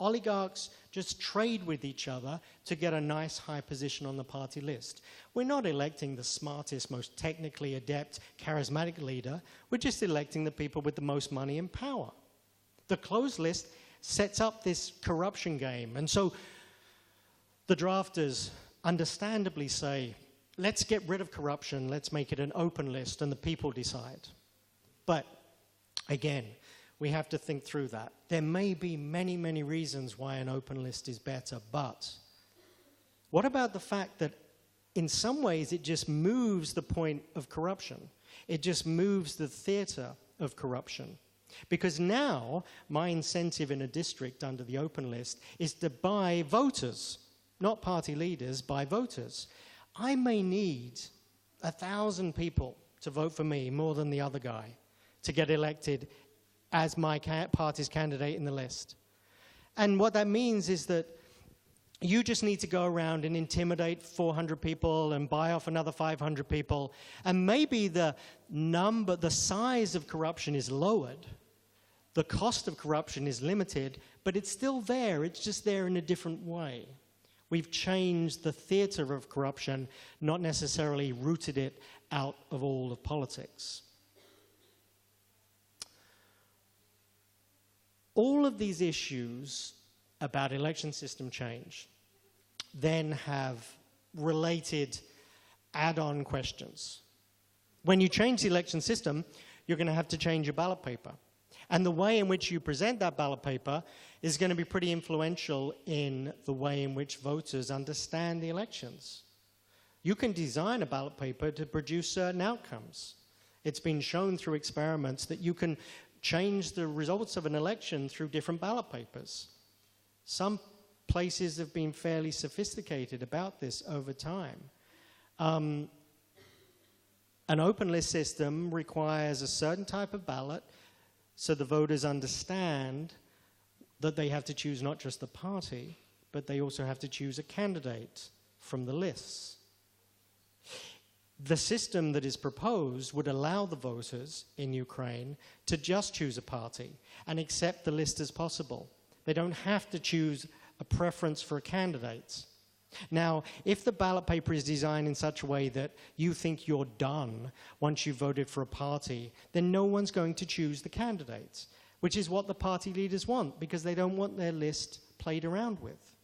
Oligarchs just trade with each other to get a nice high position on the party list. We're not electing the smartest, most technically adept, charismatic leader. We're just electing the people with the most money and power. The closed list sets up this corruption game. And so the drafters understandably say, let's get rid of corruption, let's make it an open list, and the people decide. But again, we have to think through that. There may be many, many reasons why an open list is better, but what about the fact that in some ways it just moves the point of corruption? It just moves the theater of corruption. Because now my incentive in a district under the open list is to buy voters, not party leaders, buy voters. I may need 1,000 people to vote for me more than the other guy to get elected as my party's candidate in the list. And what that means is that you just need to go around and intimidate 400 people and buy off another 500 people, and maybe the size of corruption is lowered, the cost of corruption is limited, but it's still there, it's just there in a different way. We've changed the theater of corruption, not necessarily rooted it out of all of politics. All of these issues about election system change then have related add-on questions. When you change the election system, you're going to have to change your ballot paper. And the way in which you present that ballot paper is going to be pretty influential in the way in which voters understand the elections. You can design a ballot paper to produce certain outcomes. It's been shown through experiments that you can change the results of an election through different ballot papers. Some places have been fairly sophisticated about this over time. An open list system requires a certain type of ballot so the voters understand that they have to choose not just the party, but they also have to choose a candidate from the lists. The system that is proposed would allow the voters in Ukraine to just choose a party and accept the list as possible. They don't have to choose a preference for a candidate. Now, if the ballot paper is designed in such a way that you think you're done once you've voted for a party, then no one's going to choose the candidates, which is what the party leaders want, because they don't want their list played around with.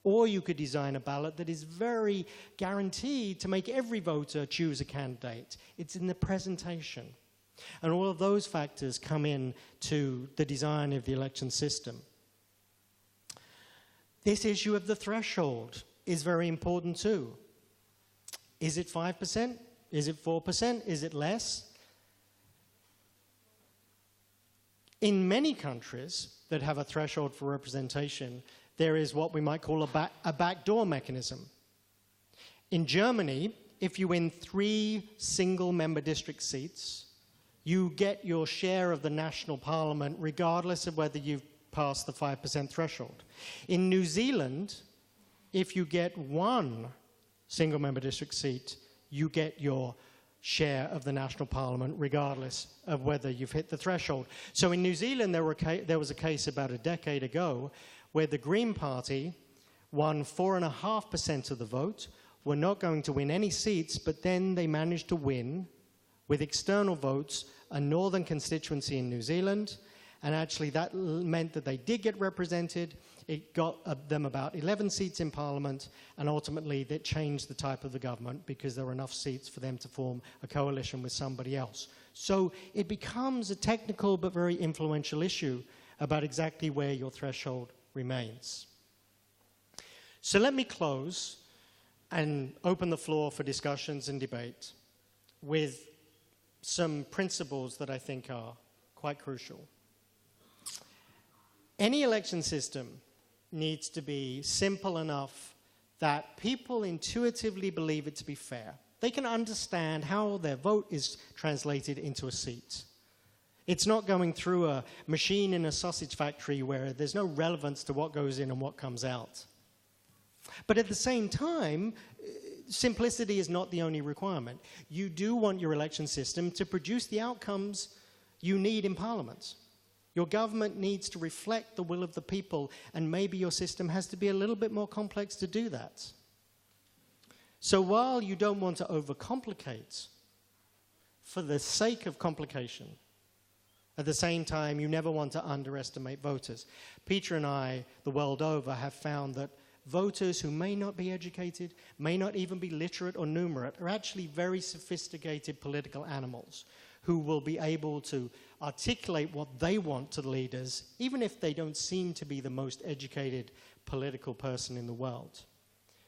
Or you could design a ballot that is very guaranteed to make every voter choose a candidate. It's in the presentation. And all of those factors come in to the design of the election system. This issue of the threshold is very important too. Is it 5%? Is it 4%? Is it less? In many countries that have a threshold for representation, there is what we might call a backdoor mechanism. In Germany, if you win 3 single-member district seats, you get your share of the national parliament regardless of whether you've passed the 5% threshold. In New Zealand, if you get 1 single-member district seat, you get your share of the national parliament regardless of whether you've hit the threshold. So in New Zealand, there was a case about a decade ago where the Green Party won 4.5% of the vote, were not going to win any seats, but then they managed to win, with external votes, a northern constituency in New Zealand, and actually that meant that they did get represented. It got them about 11 seats in Parliament, and ultimately that changed the type of the government because there were enough seats for them to form a coalition with somebody else. So it becomes a technical but very influential issue about exactly where your threshold remains. So let me close and open the floor for discussions and debate with some principles that I think are quite crucial. Any election system needs to be simple enough that people intuitively believe it to be fair. They can understand how their vote is translated into a seat. It's not going through a machine in a sausage factory where there's no relevance to what goes in and what comes out. But at the same time, simplicity is not the only requirement. You do want your election system to produce the outcomes you need in Parliament. Your government needs to reflect the will of the people, and maybe your system has to be a little bit more complex to do that. So while you don't want to overcomplicate for the sake of complication, at the same time, you never want to underestimate voters. Peter and I, the world over, have found that voters who may not be educated, may not even be literate or numerate, are actually very sophisticated political animals who will be able to articulate what they want to the leaders, even if they don't seem to be the most educated political person in the world.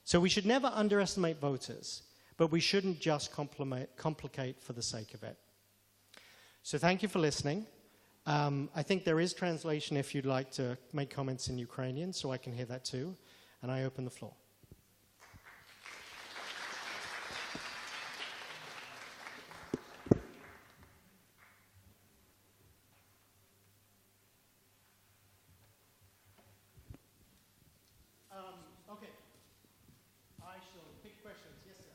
So we should never underestimate voters, but we shouldn't just complicate for the sake of it. So thank you for listening. I think there is translation if you'd like to make comments in Ukrainian, so I can hear that too. And I open the floor. Okay. I shall pick questions. Yes, sir.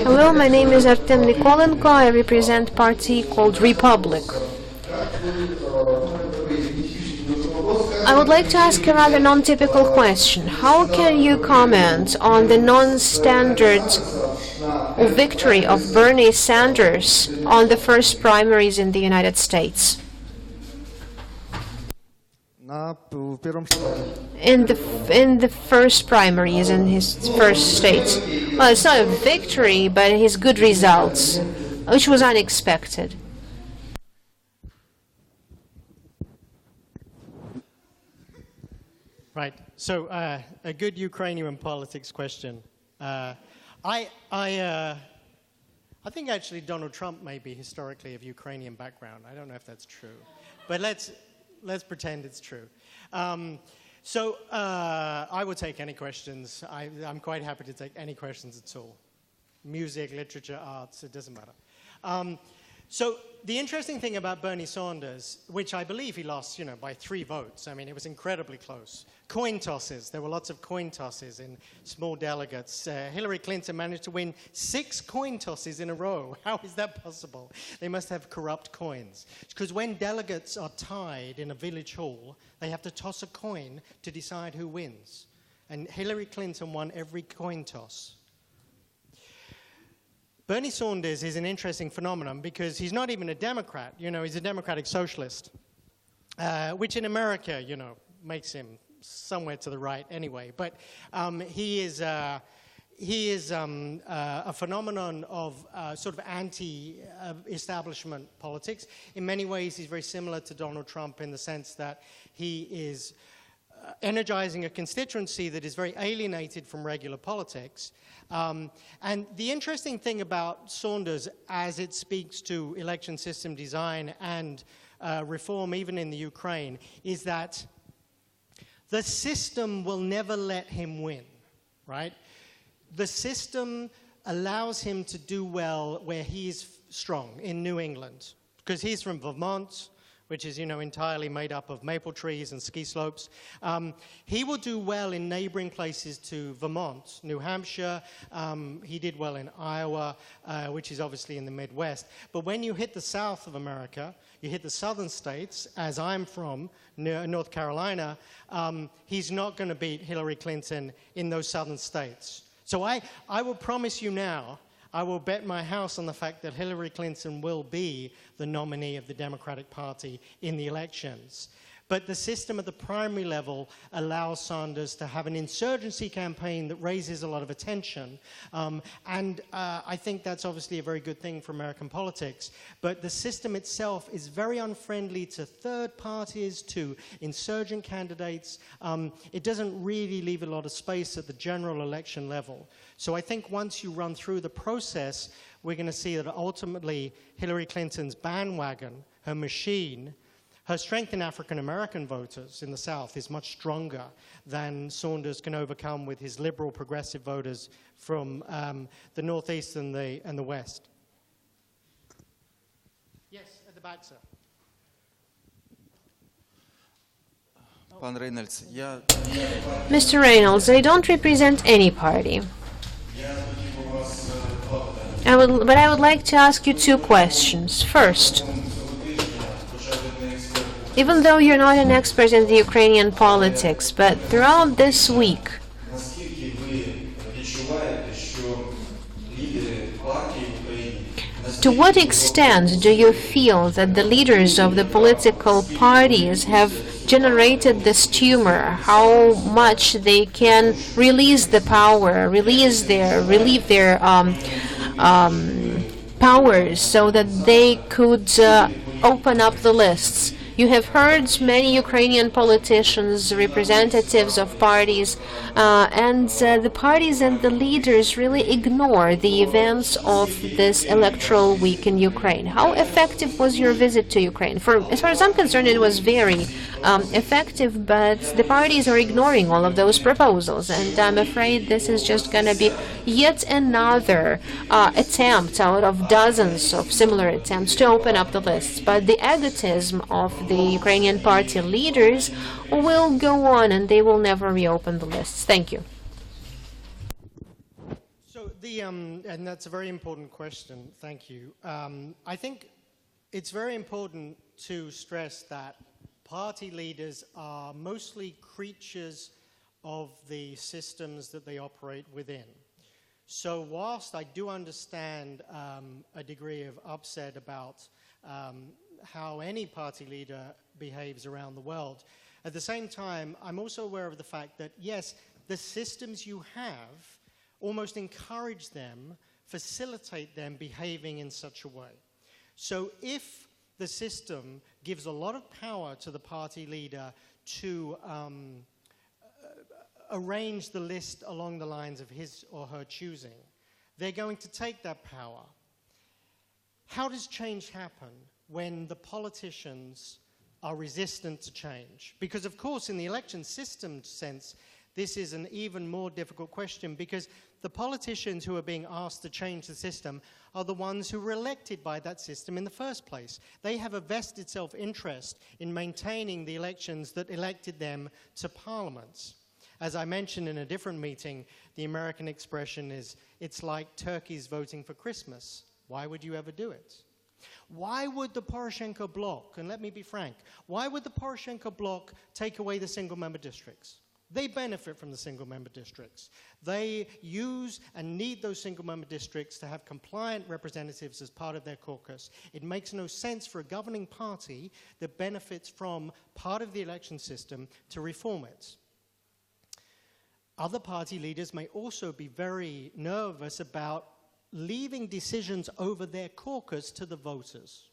Hello, my name is Artem Nikolenko. I represent a party called Republic. I would like to ask a rather non-typical question. How can you comment on the non-standard victory of Bernie Sanders on the first primaries in the United States? In the first primaries in his first state. Well, it's not a victory, but his good results, which was unexpected. Right. So a good Ukrainian politics question. I think actually Donald Trump may be historically of Ukrainian background. I don't know if that's true, but let's pretend it's true. I would take any questions. I'm quite happy to take any questions at all. Music, literature, arts, it doesn't matter. So the interesting thing about Bernie Sanders, which I believe he lost, by 3 votes. I mean, it was incredibly close. Coin tosses. There were lots of coin tosses in small delegates. Hillary Clinton managed to win 6 coin tosses in a row. How is that possible? They must have corrupt coins. Because when delegates are tied in a village hall, they have to toss a coin to decide who wins. And Hillary Clinton won every coin toss. Bernie Sanders is an interesting phenomenon because he's not even a Democrat. You know, he's a democratic socialist, which in America, you know, makes him somewhere to the right anyway. But he is a phenomenon of sort of anti-establishment politics. In many ways, he's very similar to Donald Trump in the sense that he is energizing a constituency that is very alienated from regular politics. And the interesting thing about Sanders, as it speaks to election system design and reform, even in the Ukraine, is that the system will never let him win, right? The system allows him to do well where he's strong, in New England, because he's from Vermont, which is, you know, entirely made up of maple trees and ski slopes. He will do well in neighboring places to Vermont, New Hampshire. He did well in Iowa, which is obviously in the Midwest. But when you hit the south of America, you hit the southern states, as I'm from, North Carolina, he's not going to beat Hillary Clinton in those southern states. So I will promise you now, I will bet my house on the fact that Hillary Clinton will be the nominee of the Democratic Party in the elections. But the system at the primary level allows Sanders to have an insurgency campaign that raises a lot of attention. I think that's obviously a very good thing for American politics. But the system itself is very unfriendly to third parties, to insurgent candidates. It doesn't really leave a lot of space at the general election level. So I think once you run through the process, we're going to see that ultimately Hillary Clinton's bandwagon, her machine, her strength in African-American voters in the South is much stronger than Sanders can overcome with his liberal progressive voters from the Northeast and the West. Yes, at the back, sir. Mr. Reynolds, I don't represent any party. But I would like to ask you two questions. First, even though you're not an expert in the Ukrainian politics, but throughout this week, to what extent do you feel that the leaders of the political parties have generated this tumor? How much they can release the power, relieve their powers so that they could open up the lists? You have heard many Ukrainian politicians, representatives of parties, and the parties and the leaders really ignore the events of this electoral week in Ukraine. How effective was your visit to Ukraine? As far as I'm concerned, it was very effective, but the parties are ignoring all of those proposals, and I'm afraid this is just going to be yet another attempt out of dozens of similar attempts to open up the lists. But the egotism of the Ukrainian party leaders will go on, and they will never reopen the lists. Thank you. So and that's a very important question. Thank you. I think it's very important to stress that party leaders are mostly creatures of the systems that they operate within. So whilst I do understand a degree of upset about how any party leader behaves around the world, at the same time, I'm also aware of the fact that, yes, the systems you have almost encourage them, facilitate them behaving in such a way. So if the system gives a lot of power to the party leader to arrange the list along the lines of his or her choosing, they're going to take that power. How does change happen when the politicians are resistant to change? Because, of course, in the election system sense, this is an even more difficult question, because the politicians who are being asked to change the system are the ones who were elected by that system in the first place. They have a vested self-interest in maintaining the elections that elected them to parliaments. As I mentioned in a different meeting, the American expression is, it's like turkeys voting for Christmas. Why would you ever do it? Why would the Poroshenko bloc, and let me be frank, why would the Poroshenko bloc take away the single-member districts? They benefit from the single-member districts. They use and need those single-member districts to have compliant representatives as part of their caucus. It makes no sense for a governing party that benefits from part of the election system to reform it. Other party leaders may also be very nervous about leaving decisions over their caucus to the voters,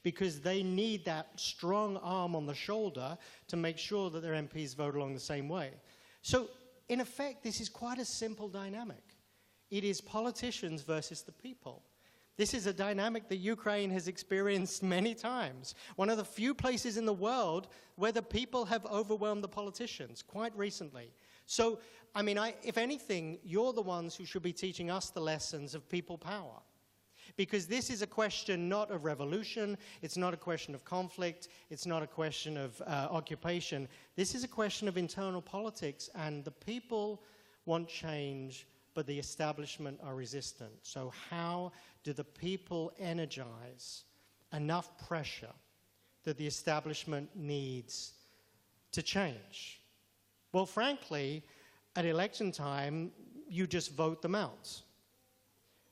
because they need that strong arm on the shoulder to make sure that their MPs vote along the same way. So, in effect, this is quite a simple dynamic. It is politicians versus the people. This is a dynamic that Ukraine has experienced many times. One of the few places in the world where the people have overwhelmed the politicians, quite recently. So, I mean, if anything, you're the ones who should be teaching us the lessons of people power. Because this is a question not of revolution, it's not a question of conflict, it's not a question of occupation. This is a question of internal politics, and the people want change, but the establishment are resistant. So how do the people energize enough pressure that the establishment needs to change? Well, frankly, at election time, you just vote them out.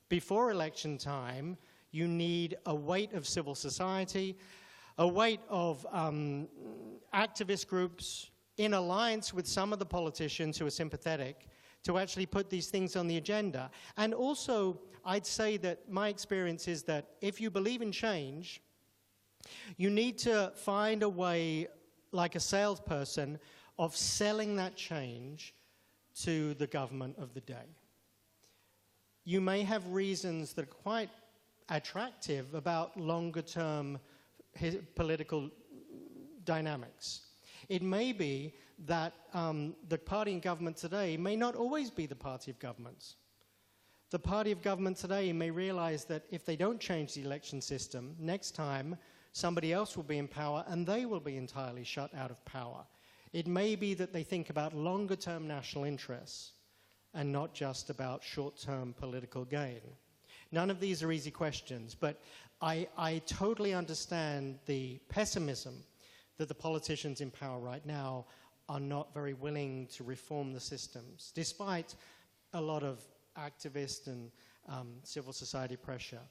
Before election time, you need a weight of civil society, a weight of activist groups in alliance with some of the politicians who are sympathetic to actually put these things on the agenda. And also, I'd say that my experience is that if you believe in change, you need to find a way, like a salesperson, of selling that change to the government of the day. You may have reasons that are quite attractive about longer-term political dynamics. It may be that the party in government today may not always be the party of governments. The party of government today may realize that if they don't change the election system, next time somebody else will be in power and they will be entirely shut out of power. It may be that they think about longer-term national interests and not just about short-term political gain. None of these are easy questions, but I totally understand the pessimism that the politicians in power right now are not very willing to reform the systems, despite a lot of activist and civil society pressure.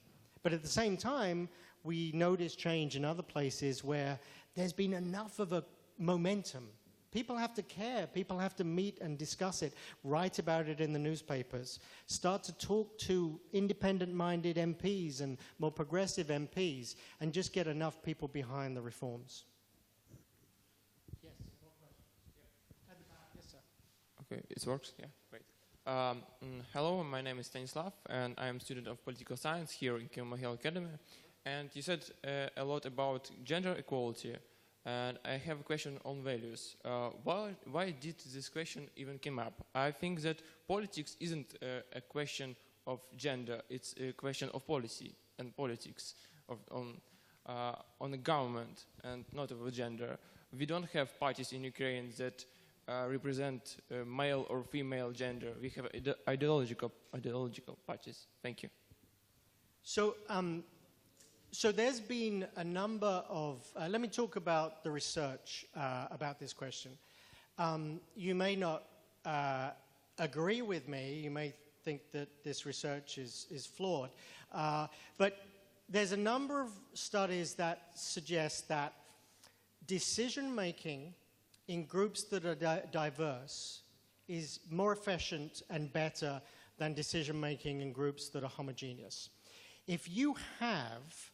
But at the same time, we notice change in other places where there's been enough of a momentum. People have to care, people have to meet and discuss it, write about it in the newspapers, start to talk to independent-minded MPs and more progressive MPs, and just get enough people behind the reforms. Yes, more questions? Yeah. At the back, yes, sir. Okay, it works, yeah, great. Hello, my name is Stanislav, and I am a student of political science here in Kimahel Academy. And you said a lot about gender equality. And I have a question on values. Why did this question even come up? I think that politics isn't a question of gender, it's a question of policy and politics on the government and not of gender. We don't have parties in Ukraine that represent male or female gender. We have ideological parties. Thank you. So there's been a number of, let me talk about the research about this question. You may not agree with me, you may think that this research is flawed, but there's a number of studies that suggest that decision-making in groups that are diverse is more efficient and better than decision-making in groups that are homogeneous. If you have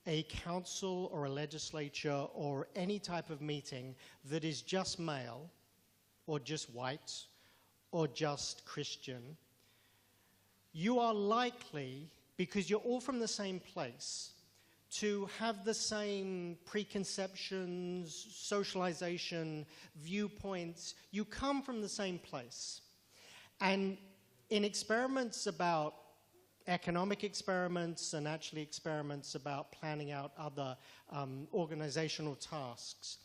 a council or a legislature or any type of meeting that is just male or just white or just Christian, you are likely, because you're all from the same place, to have the same preconceptions, socialization, viewpoints. You come from the same place. And in experiments about economic experiments and actually experiments about planning out other organizational tasks,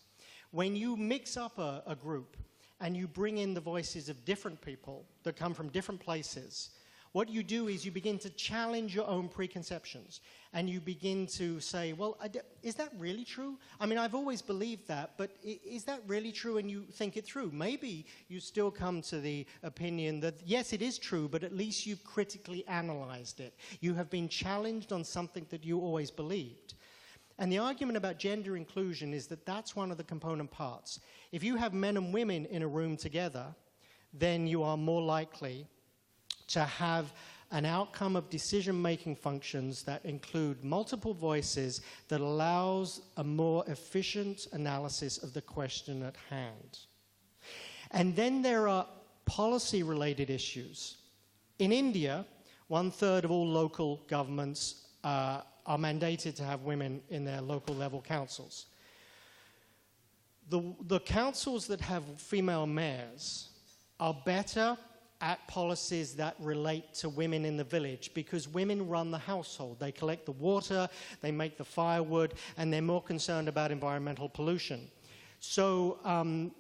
when you mix up a group and you bring in the voices of different people that come from different places, What you do is you begin to challenge your own preconceptions, and you begin to say, well, is that really true? I mean, I've always believed that, but is that really true? And you think it through. Maybe you still come to the opinion that, yes, it is true, but at least you've critically analyzed it. You have been challenged on something that you always believed. And the argument about gender inclusion is that that's one of the component parts. If you have men and women in a room together, then you are more likely to have an outcome of decision-making functions that include multiple voices that allows a more efficient analysis of the question at hand. And then there are policy-related issues. In India, 1/3 of all local governments are mandated to have women in their local level councils. The councils that have female mayors are better at policies that relate to women in the village because women run the household. They collect the water, they make the firewood, and they're more concerned about environmental pollution. So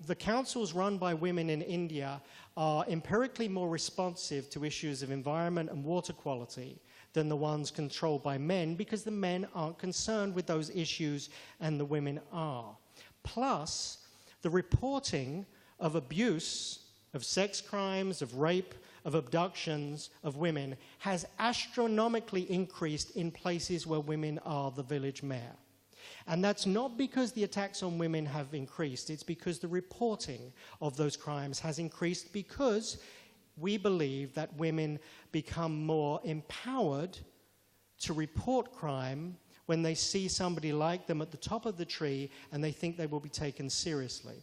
the councils run by women in India are empirically more responsive to issues of environment and water quality than the ones controlled by men because the men aren't concerned with those issues and the women are. Plus, the reporting of abuse, of sex crimes, of rape, of abductions of women has astronomically increased in places where women are the village mayor. And that's not because the attacks on women have increased, it's because the reporting of those crimes has increased because we believe that women become more empowered to report crime when they see somebody like them at the top of the tree and they think they will be taken seriously.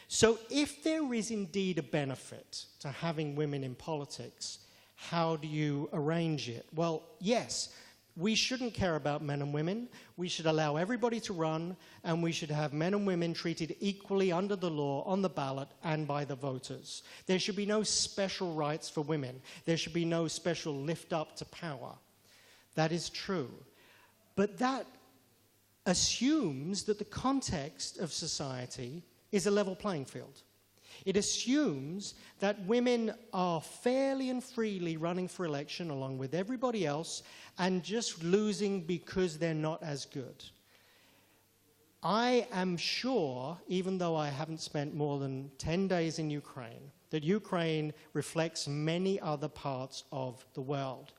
So if there is indeed a benefit to having women in politics, how do you arrange it? Well, yes, we shouldn't care about men and women. We should allow everybody to run, and we should have men and women treated equally under the law, on the ballot, and by the voters. There should be no special rights for women. There should be no special lift up to power. That is true. But that assumes that the context of society is a level playing field. It assumes that women are fairly and freely running for election along with everybody else and just losing because they're not as good. I am sure, even though I haven't spent more than 10 days in Ukraine, that Ukraine reflects many other parts of the world,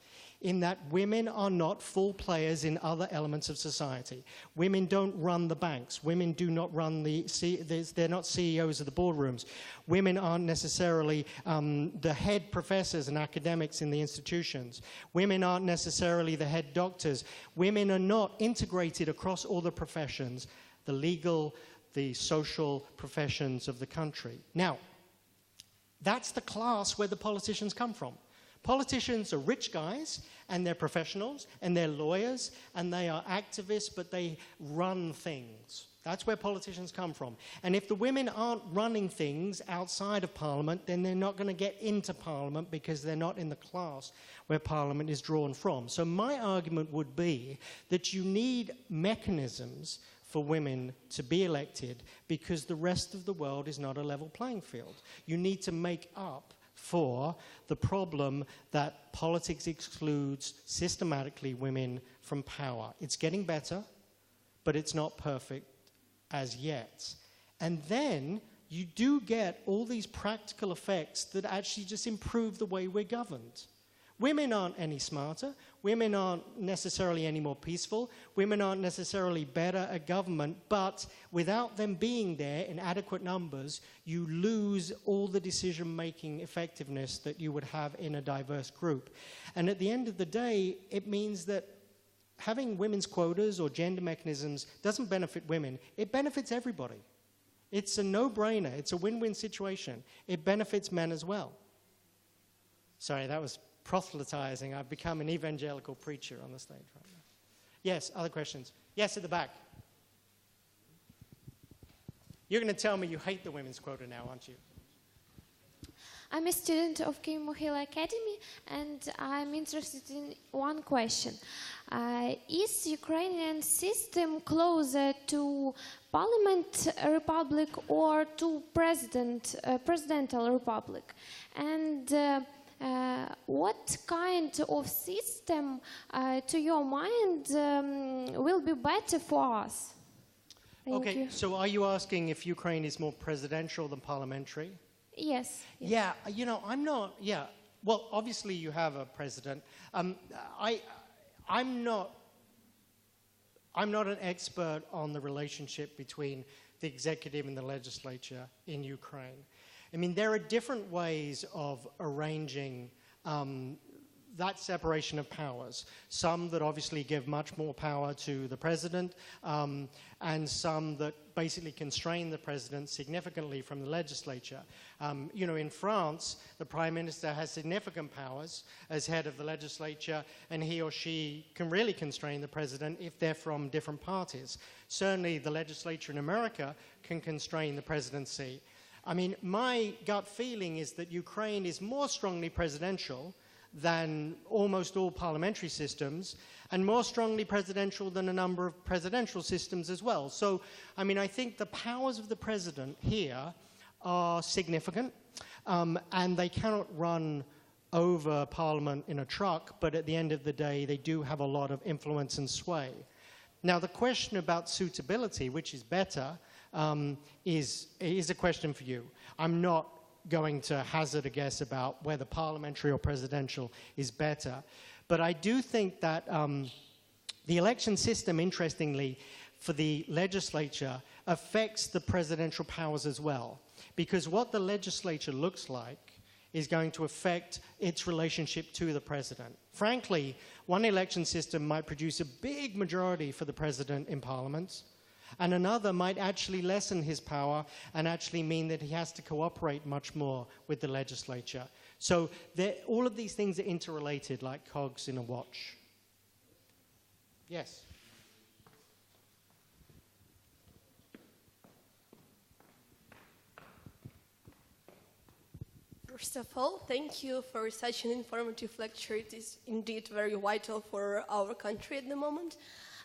in that women are not full players in other elements of society. Women don't run the banks. Women do not run they're not CEOs of the boardrooms. Women aren't necessarily the head professors and academics in the institutions. Women aren't necessarily the head doctors. Women are not integrated across all the professions, the legal, the social professions of the country. Now, that's the class where the politicians come from. Politicians are rich guys, and they're professionals, and they're lawyers, and they are activists, but they run things. That's where politicians come from. And if the women aren't running things outside of Parliament, then they're not going to get into Parliament because they're not in the class where Parliament is drawn from. So my argument would be that you need mechanisms for women to be elected because the rest of the world is not a level playing field. You need to make up for the problem that politics excludes systematically women from power. It's getting better, but it's not perfect as yet. And then you do get all these practical effects that actually just improve the way we're governed. Women aren't any smarter. Women aren't necessarily any more peaceful. Women aren't necessarily better at government, but without them being there in adequate numbers, you lose all the decision-making effectiveness that you would have in a diverse group. And at the end of the day, it means that having women's quotas or gender mechanisms doesn't benefit women. It benefits everybody. It's a no-brainer. It's a win-win situation. It benefits men as well. Sorry, that was proselytizing. I've become an evangelical preacher on the stage right now. Yes, other questions? Yes, at the back. You're going to tell me you hate the women's quota now, aren't you? I'm a student of Kyiv Mohyla Academy, and I'm interested in one question. Is Ukrainian system closer to Parliament Republic or to presidential republic? And what kind of system, to your mind, will be better for us? Thank you. So are you asking if Ukraine is more presidential than parliamentary? Yes. Yeah, you know, I'm not, well, obviously you have a president. I'm not an expert on the relationship between the executive and the legislature in Ukraine. I mean, there are different ways of arranging that separation of powers. Some that obviously give much more power to the president, and some that basically constrain the president significantly from the legislature. You know, in France, the prime minister has significant powers as head of the legislature, and he or she can really constrain the president if they're from different parties. Certainly, the legislature in America can constrain the presidency. I mean, my gut feeling is that Ukraine is more strongly presidential than almost all parliamentary systems, and more strongly presidential than a number of presidential systems as well. So, I mean, I think the powers of the president here are significant, and they cannot run over parliament in a truck, but at the end of the day, they do have a lot of influence and sway. Now, the question about suitability, which is better, is a question for you. I'm not going to hazard a guess about whether parliamentary or presidential is better. But I do think that the election system, interestingly, for the legislature affects the presidential powers as well. Because what the legislature looks like is going to affect its relationship to the president. Frankly, one election system might produce a big majority for the president in parliament, and another might actually lessen his power and actually mean that he has to cooperate much more with the legislature. So all of these things are interrelated like cogs in a watch. Yes? First of all, thank you for such an informative lecture. It is indeed very vital for our country at the moment.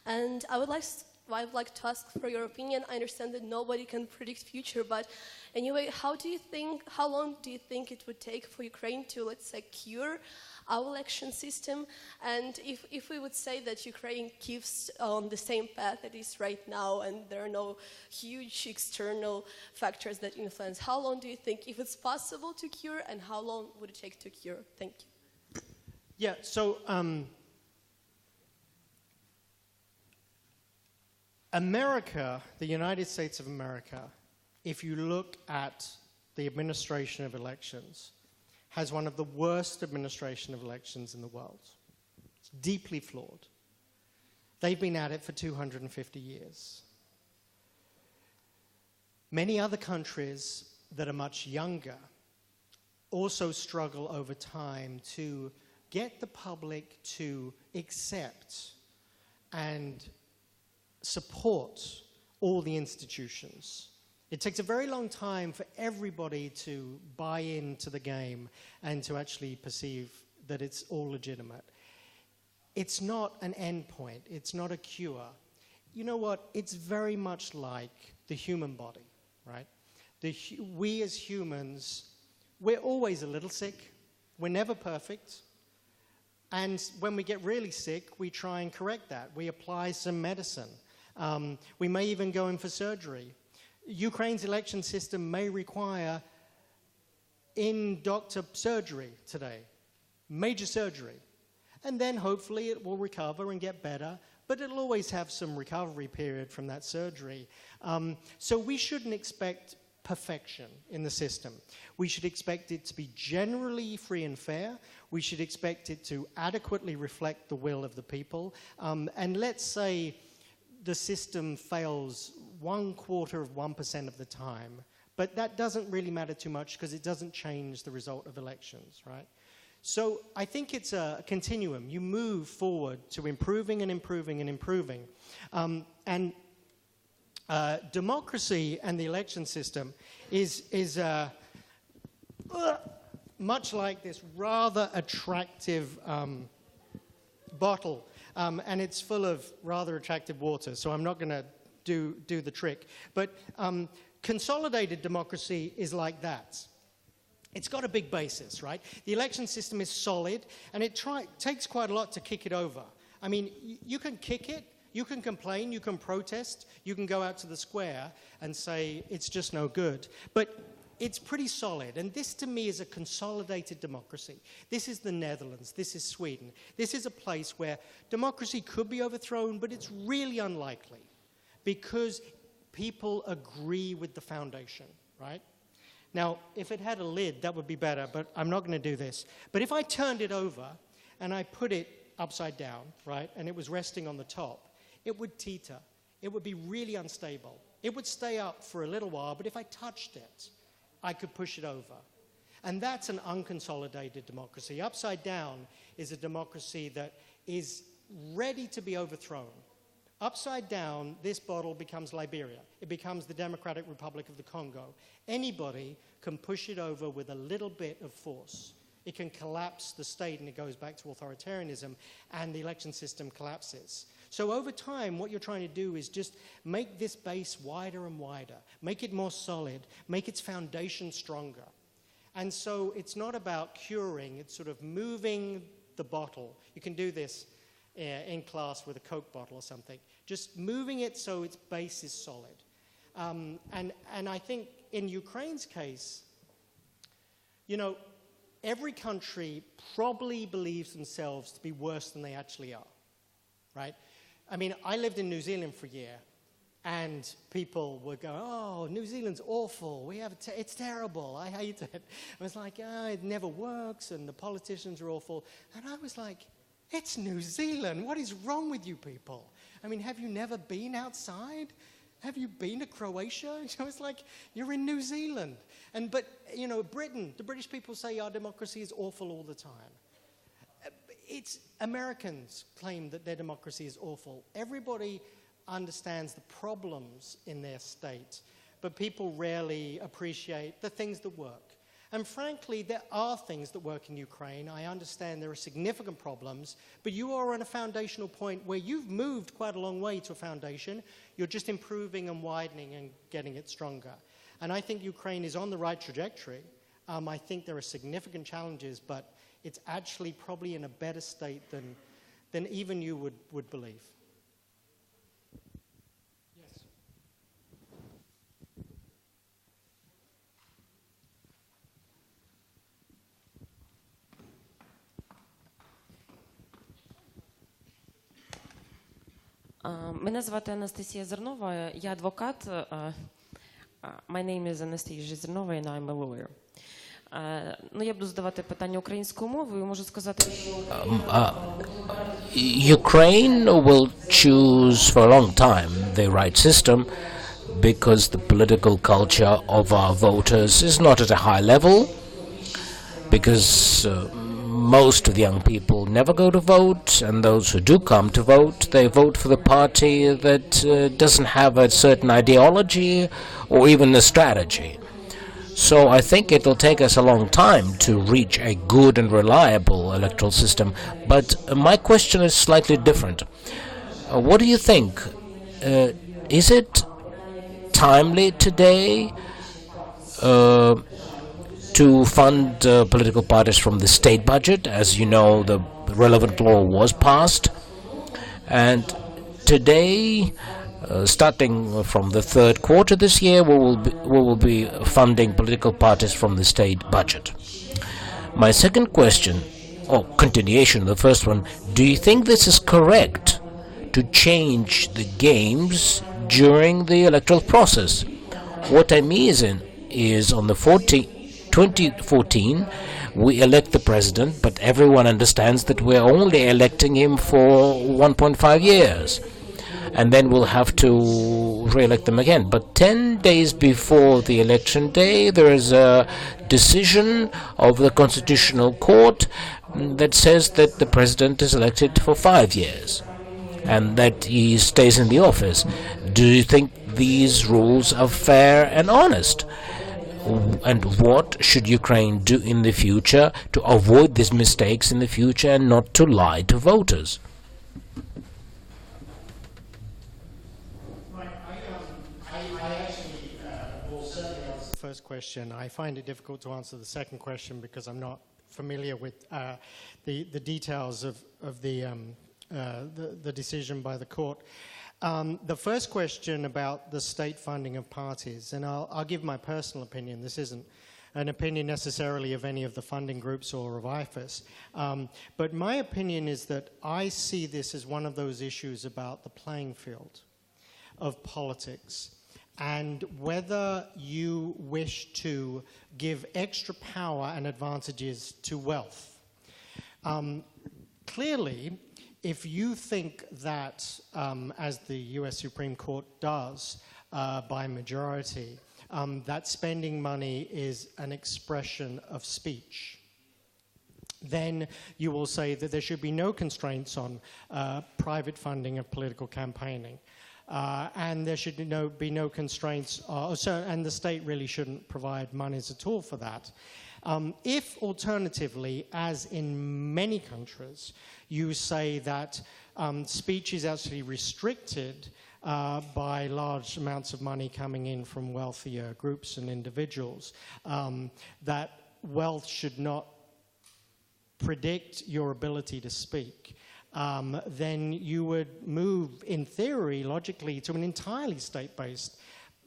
And I would like to ask for your opinion. I understand that nobody can predict future, but anyway, how long do you think it would take for Ukraine to, let's say, cure our election system? And if we would say that Ukraine keeps on the same path it is right now and there are no huge external factors that influence, how long do you think, if it's possible to cure, and how long would it take to cure? Thank you. Yeah, so America, the United States of America, if you look at the administration of elections, has one of the worst administration of elections in the world. It's deeply flawed. They've been at it for 250 years. Many other countries that are much younger also struggle over time to get the public to accept and support all the institutions. It takes a very long time for everybody to buy into the game and to actually perceive that it's all legitimate. It's not an end point. It's not a cure. You know what? It's very much like the human body, right? We as humans, we're always a little sick. We're never perfect. And when we get really sick, we try and correct that. We apply some medicine. We may even go in for surgery. Ukraine's election system may require in-doctor surgery today, major surgery. And then hopefully it will recover and get better, but it'll always have some recovery period from that surgery. So we shouldn't expect perfection in the system. We should expect it to be generally free and fair. We should expect it to adequately reflect the will of the people. And let's say the system fails 0.25% of the time, but that doesn't really matter too much because it doesn't change the result of elections, right? So I think it's a continuum. You move forward to improving and improving and improving. Democracy and the election system is much like this rather attractive bottle. And it's full of rather attractive water, so I'm not going to do the trick. But consolidated democracy is like that. it's got a big basis, right? The election system is solid, and it takes quite a lot to kick it over. I mean, you can kick it, you can complain, you can protest, you can go out to the square and say it's just no good. But it's pretty solid, and this to me is a consolidated democracy. This is the Netherlands, this is Sweden. This is a place where democracy could be overthrown, but it's really unlikely because people agree with the foundation, right? Now, if it had a lid, that would be better, but I'm not going to do this. But if I turned it over and I put it upside down, right, and it was resting on the top, it would teeter. It would be really unstable. It would stay up for a little while, but if I touched it, I could push it over. And that's an unconsolidated democracy. Upside down is a democracy that is ready to be overthrown. Upside down, this bottle becomes Liberia. It becomes the Democratic Republic of the Congo. Anybody can push it over with a little bit of force. It can collapse the state and it goes back to authoritarianism, and the election system collapses. So over time, what you're trying to do is just make this base wider and wider, make it more solid, make its foundation stronger. And so it's not about curing, it's sort of moving the bottle. You can do this in class with a Coke bottle or something. Just moving it so its base is solid. And I think in Ukraine's case, you know, every country probably believes themselves to be worse than they actually are, right? I mean, I lived in New Zealand for a year, and people would go, oh, New Zealand's awful, it's terrible, I hate it. I was like, oh, it never works, and the politicians are awful. And I was like, it's New Zealand. What is wrong with you people? I mean, have you never been outside? Have you been to Croatia? I was like, you're in New Zealand. But, you know, Britain, the British people say our democracy is awful all the time. It's Americans claim that their democracy is awful. Everybody understands the problems in their state, but people rarely appreciate the things that work. And frankly, there are things that work in Ukraine. I understand there are significant problems, but you are on a foundational point where you've moved quite a long way to a foundation. You're just improving and widening and getting it stronger. And I think Ukraine is on the right trajectory. I think there are significant challenges, but it's actually probably in a better state than even you would believe. Мене звати Анастасія Зернова, я адвокат. My name is Anastasia Zernova and I'm a lawyer. Ну, я буду задавати питання українською мовою, можу сказати, що Ukraine will choose for a long time the right system because the political culture of our voters is not at a high level, because most of the young people never go to vote, and those who do come to vote, they vote for the party that doesn't have a certain ideology or even a strategy. So I think it will take us a long time to reach a good and reliable electoral system. But my question is slightly different. What do you think? Is it timely today to fund political parties from the state budget? As you know, the relevant law was passed. And today, starting from the third quarter this year, we will be funding political parties from the state budget. My second question, or continuation of the first one, do you think this is correct to change the games during the electoral process? What I mean is on the 2014, we elect the president, but everyone understands that we're only electing him for 1.5 years. And then we'll have to re-elect them again. But 10 days before the election day, there is a decision of the Constitutional Court that says that the president is elected for 5 years and that he stays in the office. Do you think these rules are fair and honest? And what should Ukraine do in the future to avoid these mistakes in the future and not to lie to voters? First question. I find it difficult to answer the second question because I'm not familiar with the details of the decision by the court. The first question about the state funding of parties, and I'll give my personal opinion. This isn't an opinion necessarily of any of the funding groups or of IFAS. But my opinion is that I see this as one of those issues about the playing field of politics and whether you wish to give extra power and advantages to wealth. Clearly, if you think that, as the US Supreme Court does by majority, that spending money is an expression of speech, then you will say that there should be no constraints on private funding of political campaigning. And there should be no constraints, and the state really shouldn't provide monies at all for that. If alternatively, as in many countries, you say that speech is actually restricted by large amounts of money coming in from wealthier groups and individuals, that wealth should not predict your ability to speak, then you would move, in theory, logically, to an entirely state-based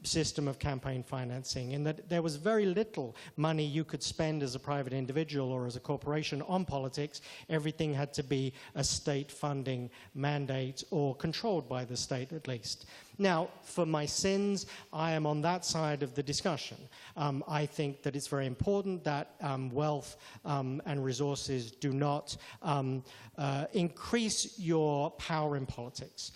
system of campaign financing, in that there was very little money you could spend as a private individual or as a corporation on politics. Everything had to be a state funding mandate or controlled by the state at least. Now, for my sins, I am on that side of the discussion. I think that it's very important that wealth and resources do not increase your power in politics,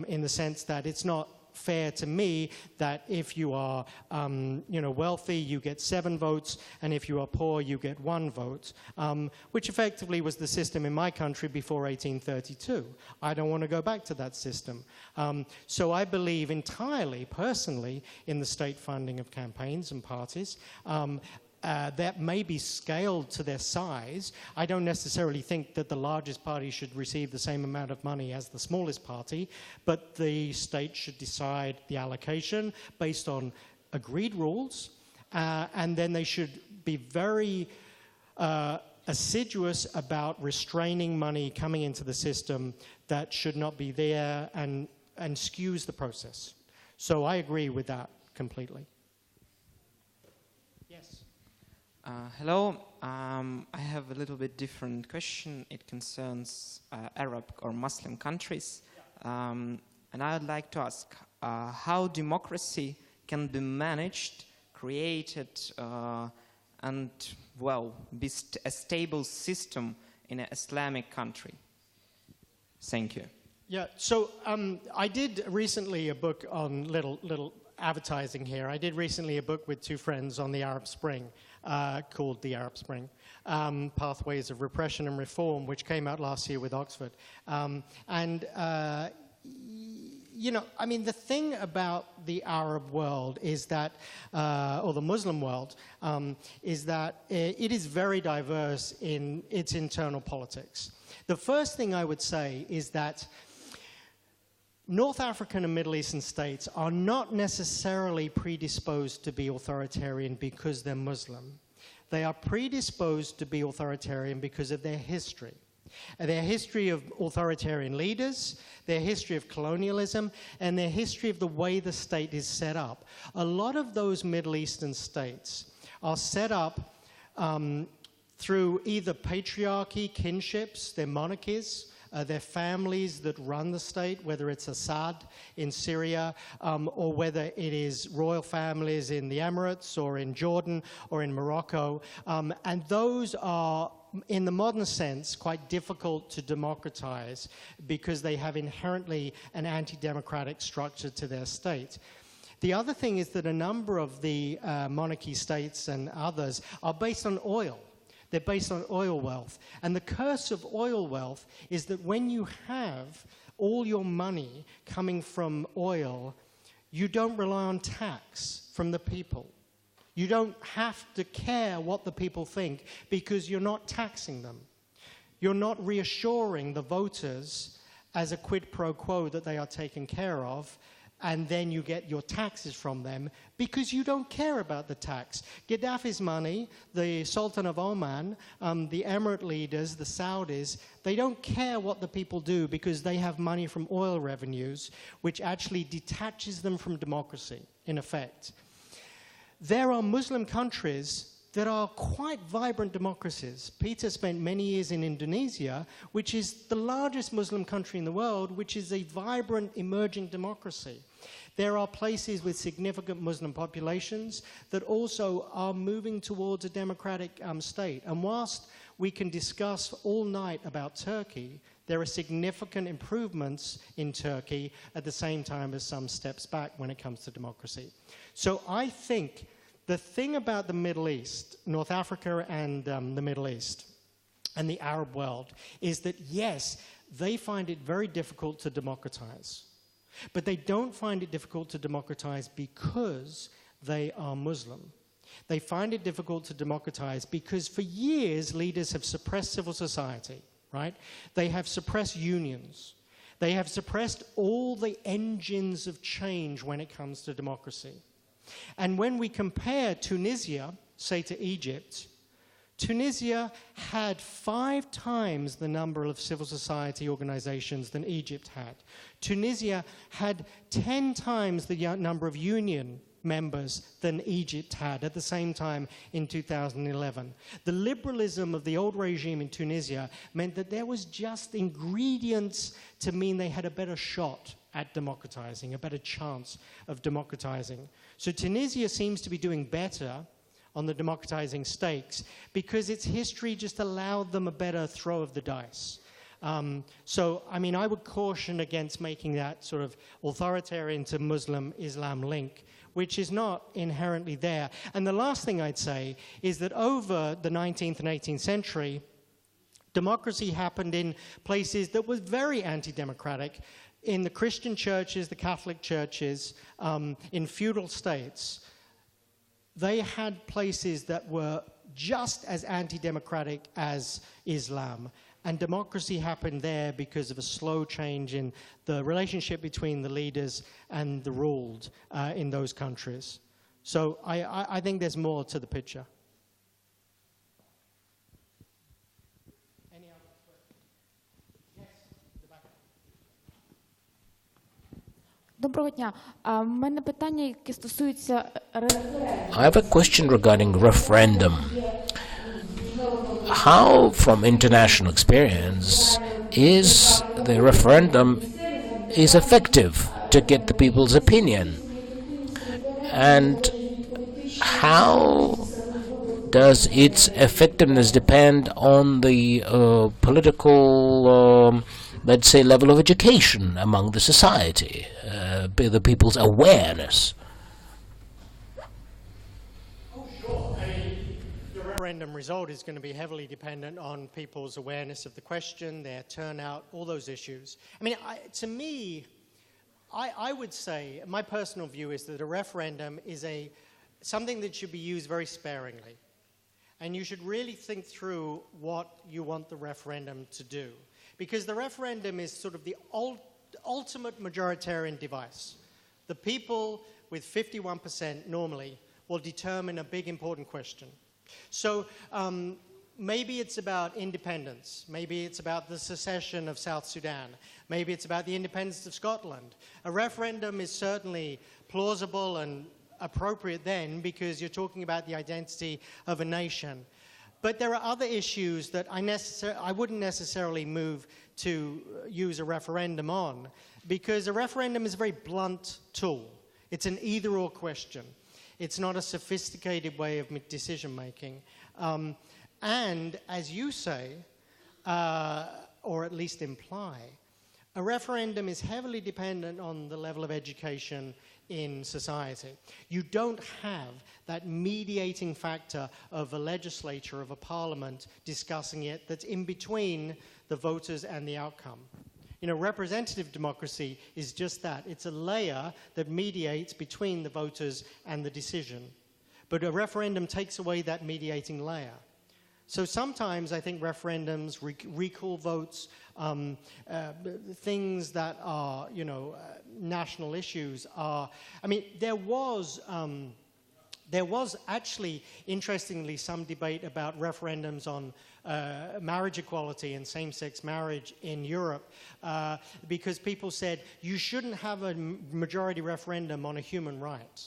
in the sense that it's not fair to me that if you are wealthy, you get 7 votes, and if you are poor, you get 1 vote, which effectively was the system in my country before 1832. I don't want to go back to that system. So I believe entirely, personally, in the state funding of campaigns and parties. That may be scaled to their size. I don't necessarily think that the largest party should receive the same amount of money as the smallest party, but the state should decide the allocation based on agreed rules, and then they should be very assiduous about restraining money coming into the system that should not be there and skews the process. So I agree with that completely. Hello, I have a little bit different question. It concerns Arab or Muslim countries. And I would like to ask how democracy can be managed, created, and, well, be a stable system in an Islamic country. Thank you. Yeah, so I did recently a book on little advertising here. I did recently a book with 2 friends on the Arab Spring. Called The Arab Spring, Pathways of Repression and Reform, which came out last year with Oxford. The thing about the Arab world is that, or the Muslim world, is that it is very diverse in its internal politics. The first thing I would say is that North African and Middle Eastern states are not necessarily predisposed to be authoritarian because they're Muslim. They are predisposed to be authoritarian because of their history. Their history of authoritarian leaders, their history of colonialism, and their history of the way the state is set up. A lot of those Middle Eastern states are set up through either patriarchy, kinships, their monarchies, their families that run the state, whether it's Assad in Syria or whether it is royal families in the Emirates or in Jordan or in Morocco. And those are, in the modern sense, quite difficult to democratize because they have inherently an anti-democratic structure to their state. The other thing is that a number of the monarchy states and others are based on oil. They're based on oil wealth. And the curse of oil wealth is that when you have all your money coming from oil, you don't rely on tax from the people. You don't have to care what the people think because you're not taxing them. You're not reassuring the voters as a quid pro quo that they are taken care of, and then you get your taxes from them because you don't care about the tax. Gaddafi's money, the Sultan of Oman, the Emirate leaders, the Saudis, they don't care what the people do because they have money from oil revenues, which actually detaches them from democracy, in effect. There are Muslim countries that are quite vibrant democracies. Peter spent many years in Indonesia, which is the largest Muslim country in the world, which is a vibrant, emerging democracy. There are places with significant Muslim populations that also are moving towards a democratic state. And whilst we can discuss all night about Turkey, there are significant improvements in Turkey at the same time as some steps back when it comes to democracy. So I think the thing about the Middle East, North Africa and the Middle East and the Arab world is that, yes, they find it very difficult to democratize. But they don't find it difficult to democratize because they are Muslim. They find it difficult to democratize because for years leaders have suppressed civil society, right? They have suppressed unions. They have suppressed all the engines of change when it comes to democracy. And when we compare Tunisia, say, to Egypt, Tunisia had 5 times the number of civil society organizations than Egypt had. Tunisia had 10 times the number of union members than Egypt had at the same time in 2011. The liberalism of the old regime in Tunisia meant that there was just ingredients to mean they had a better shot at democratizing, a better chance of democratizing. So Tunisia seems to be doing better on the democratizing stakes because its history just allowed them a better throw of the dice. So, I mean, I would caution against making that sort of authoritarian to Muslim Islam link, which is not inherently there. And the last thing I'd say is that over the 19th and 18th century, democracy happened in places that were very anti-democratic, in the Christian churches, the Catholic churches, in feudal states. They had places that were just as anti-democratic as Islam. And democracy happened there because of a slow change in the relationship between the leaders and the ruled in those countries. So I think there's more to the picture. Доброго дня. В мене питання, яке стосується I have a question regarding referendum. How, from international experience, is the referendum is effective to get the people's opinion? And how does its effectiveness depend on the political, let's say, level of education among the society, the people's awareness? Referendum result is going to be heavily dependent on people's awareness of the question, their turnout, all those issues. I mean, to me, I would say, my personal view is that a referendum is something that should be used very sparingly. And you should really think through what you want the referendum to do. Because the referendum is sort of the ultimate majoritarian device. The people with 51% normally will determine a big important question. So maybe it's about independence. Maybe it's about the secession of South Sudan. Maybe it's about the independence of Scotland. A referendum is certainly plausible and appropriate then because you're talking about the identity of a nation. But there are other issues that I wouldn't necessarily move to use a referendum on because a referendum is a very blunt tool. It's an either-or question. It's not a sophisticated way of decision-making. And as you say, or at least imply, a referendum is heavily dependent on the level of education in society. You don't have that mediating factor of a legislature, of a parliament discussing it that's in between the voters and the outcome. You know, representative democracy is just that. It's a layer that mediates between the voters and the decision. But a referendum takes away that mediating layer. So sometimes I think referendums, recall votes, things that are, national issues are, I mean, there was actually, interestingly, some debate about referendums on marriage equality and same-sex marriage in Europe because people said you shouldn't have a majority referendum on a human right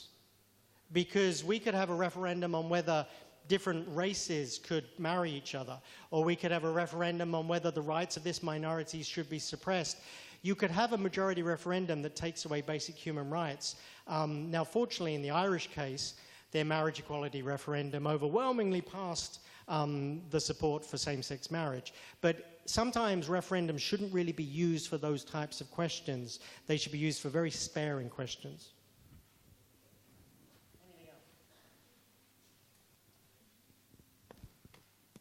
because we could have a referendum on whether different races could marry each other, or we could have a referendum on whether the rights of this minority should be suppressed. You could have a majority referendum that takes away basic human rights. Now, fortunately, in the Irish case, their marriage equality referendum overwhelmingly passed the support for same-sex marriage. But sometimes referendums shouldn't really be used for those types of questions. They should be used for very sparing questions. Anything else?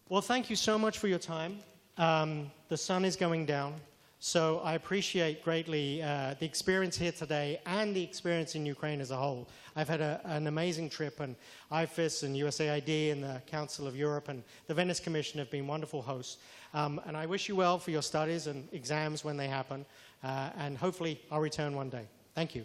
Well, thank you so much for your time. The sun is going down. So I appreciate greatly the experience here today and the experience in Ukraine as a whole. I've had an amazing trip, and IFIS and USAID and the Council of Europe and the Venice Commission have been wonderful hosts. And I wish you well for your studies and exams when they happen, and hopefully I'll return one day. Thank you.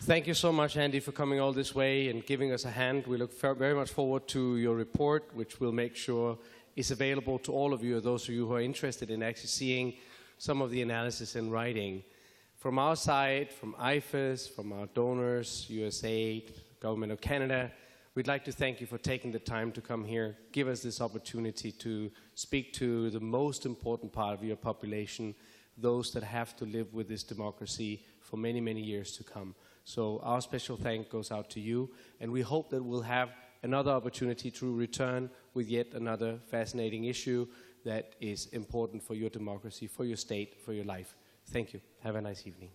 Thank you so much, Andy, for coming all this way and giving us a hand. We look very much forward to your report, which we'll make sure is available to all of you, or those of you who are interested in actually seeing some of the analysis in writing. From our side, from IFIS, from our donors, USAID, Government of Canada, we'd like to thank you for taking the time to come here, give us this opportunity to speak to the most important part of your population, those that have to live with this democracy for many, many years to come. So our special thank goes out to you, and we hope that we'll have another opportunity to return with yet another fascinating issue that is important for your democracy, for your state, for your life. Thank you. Have a nice evening.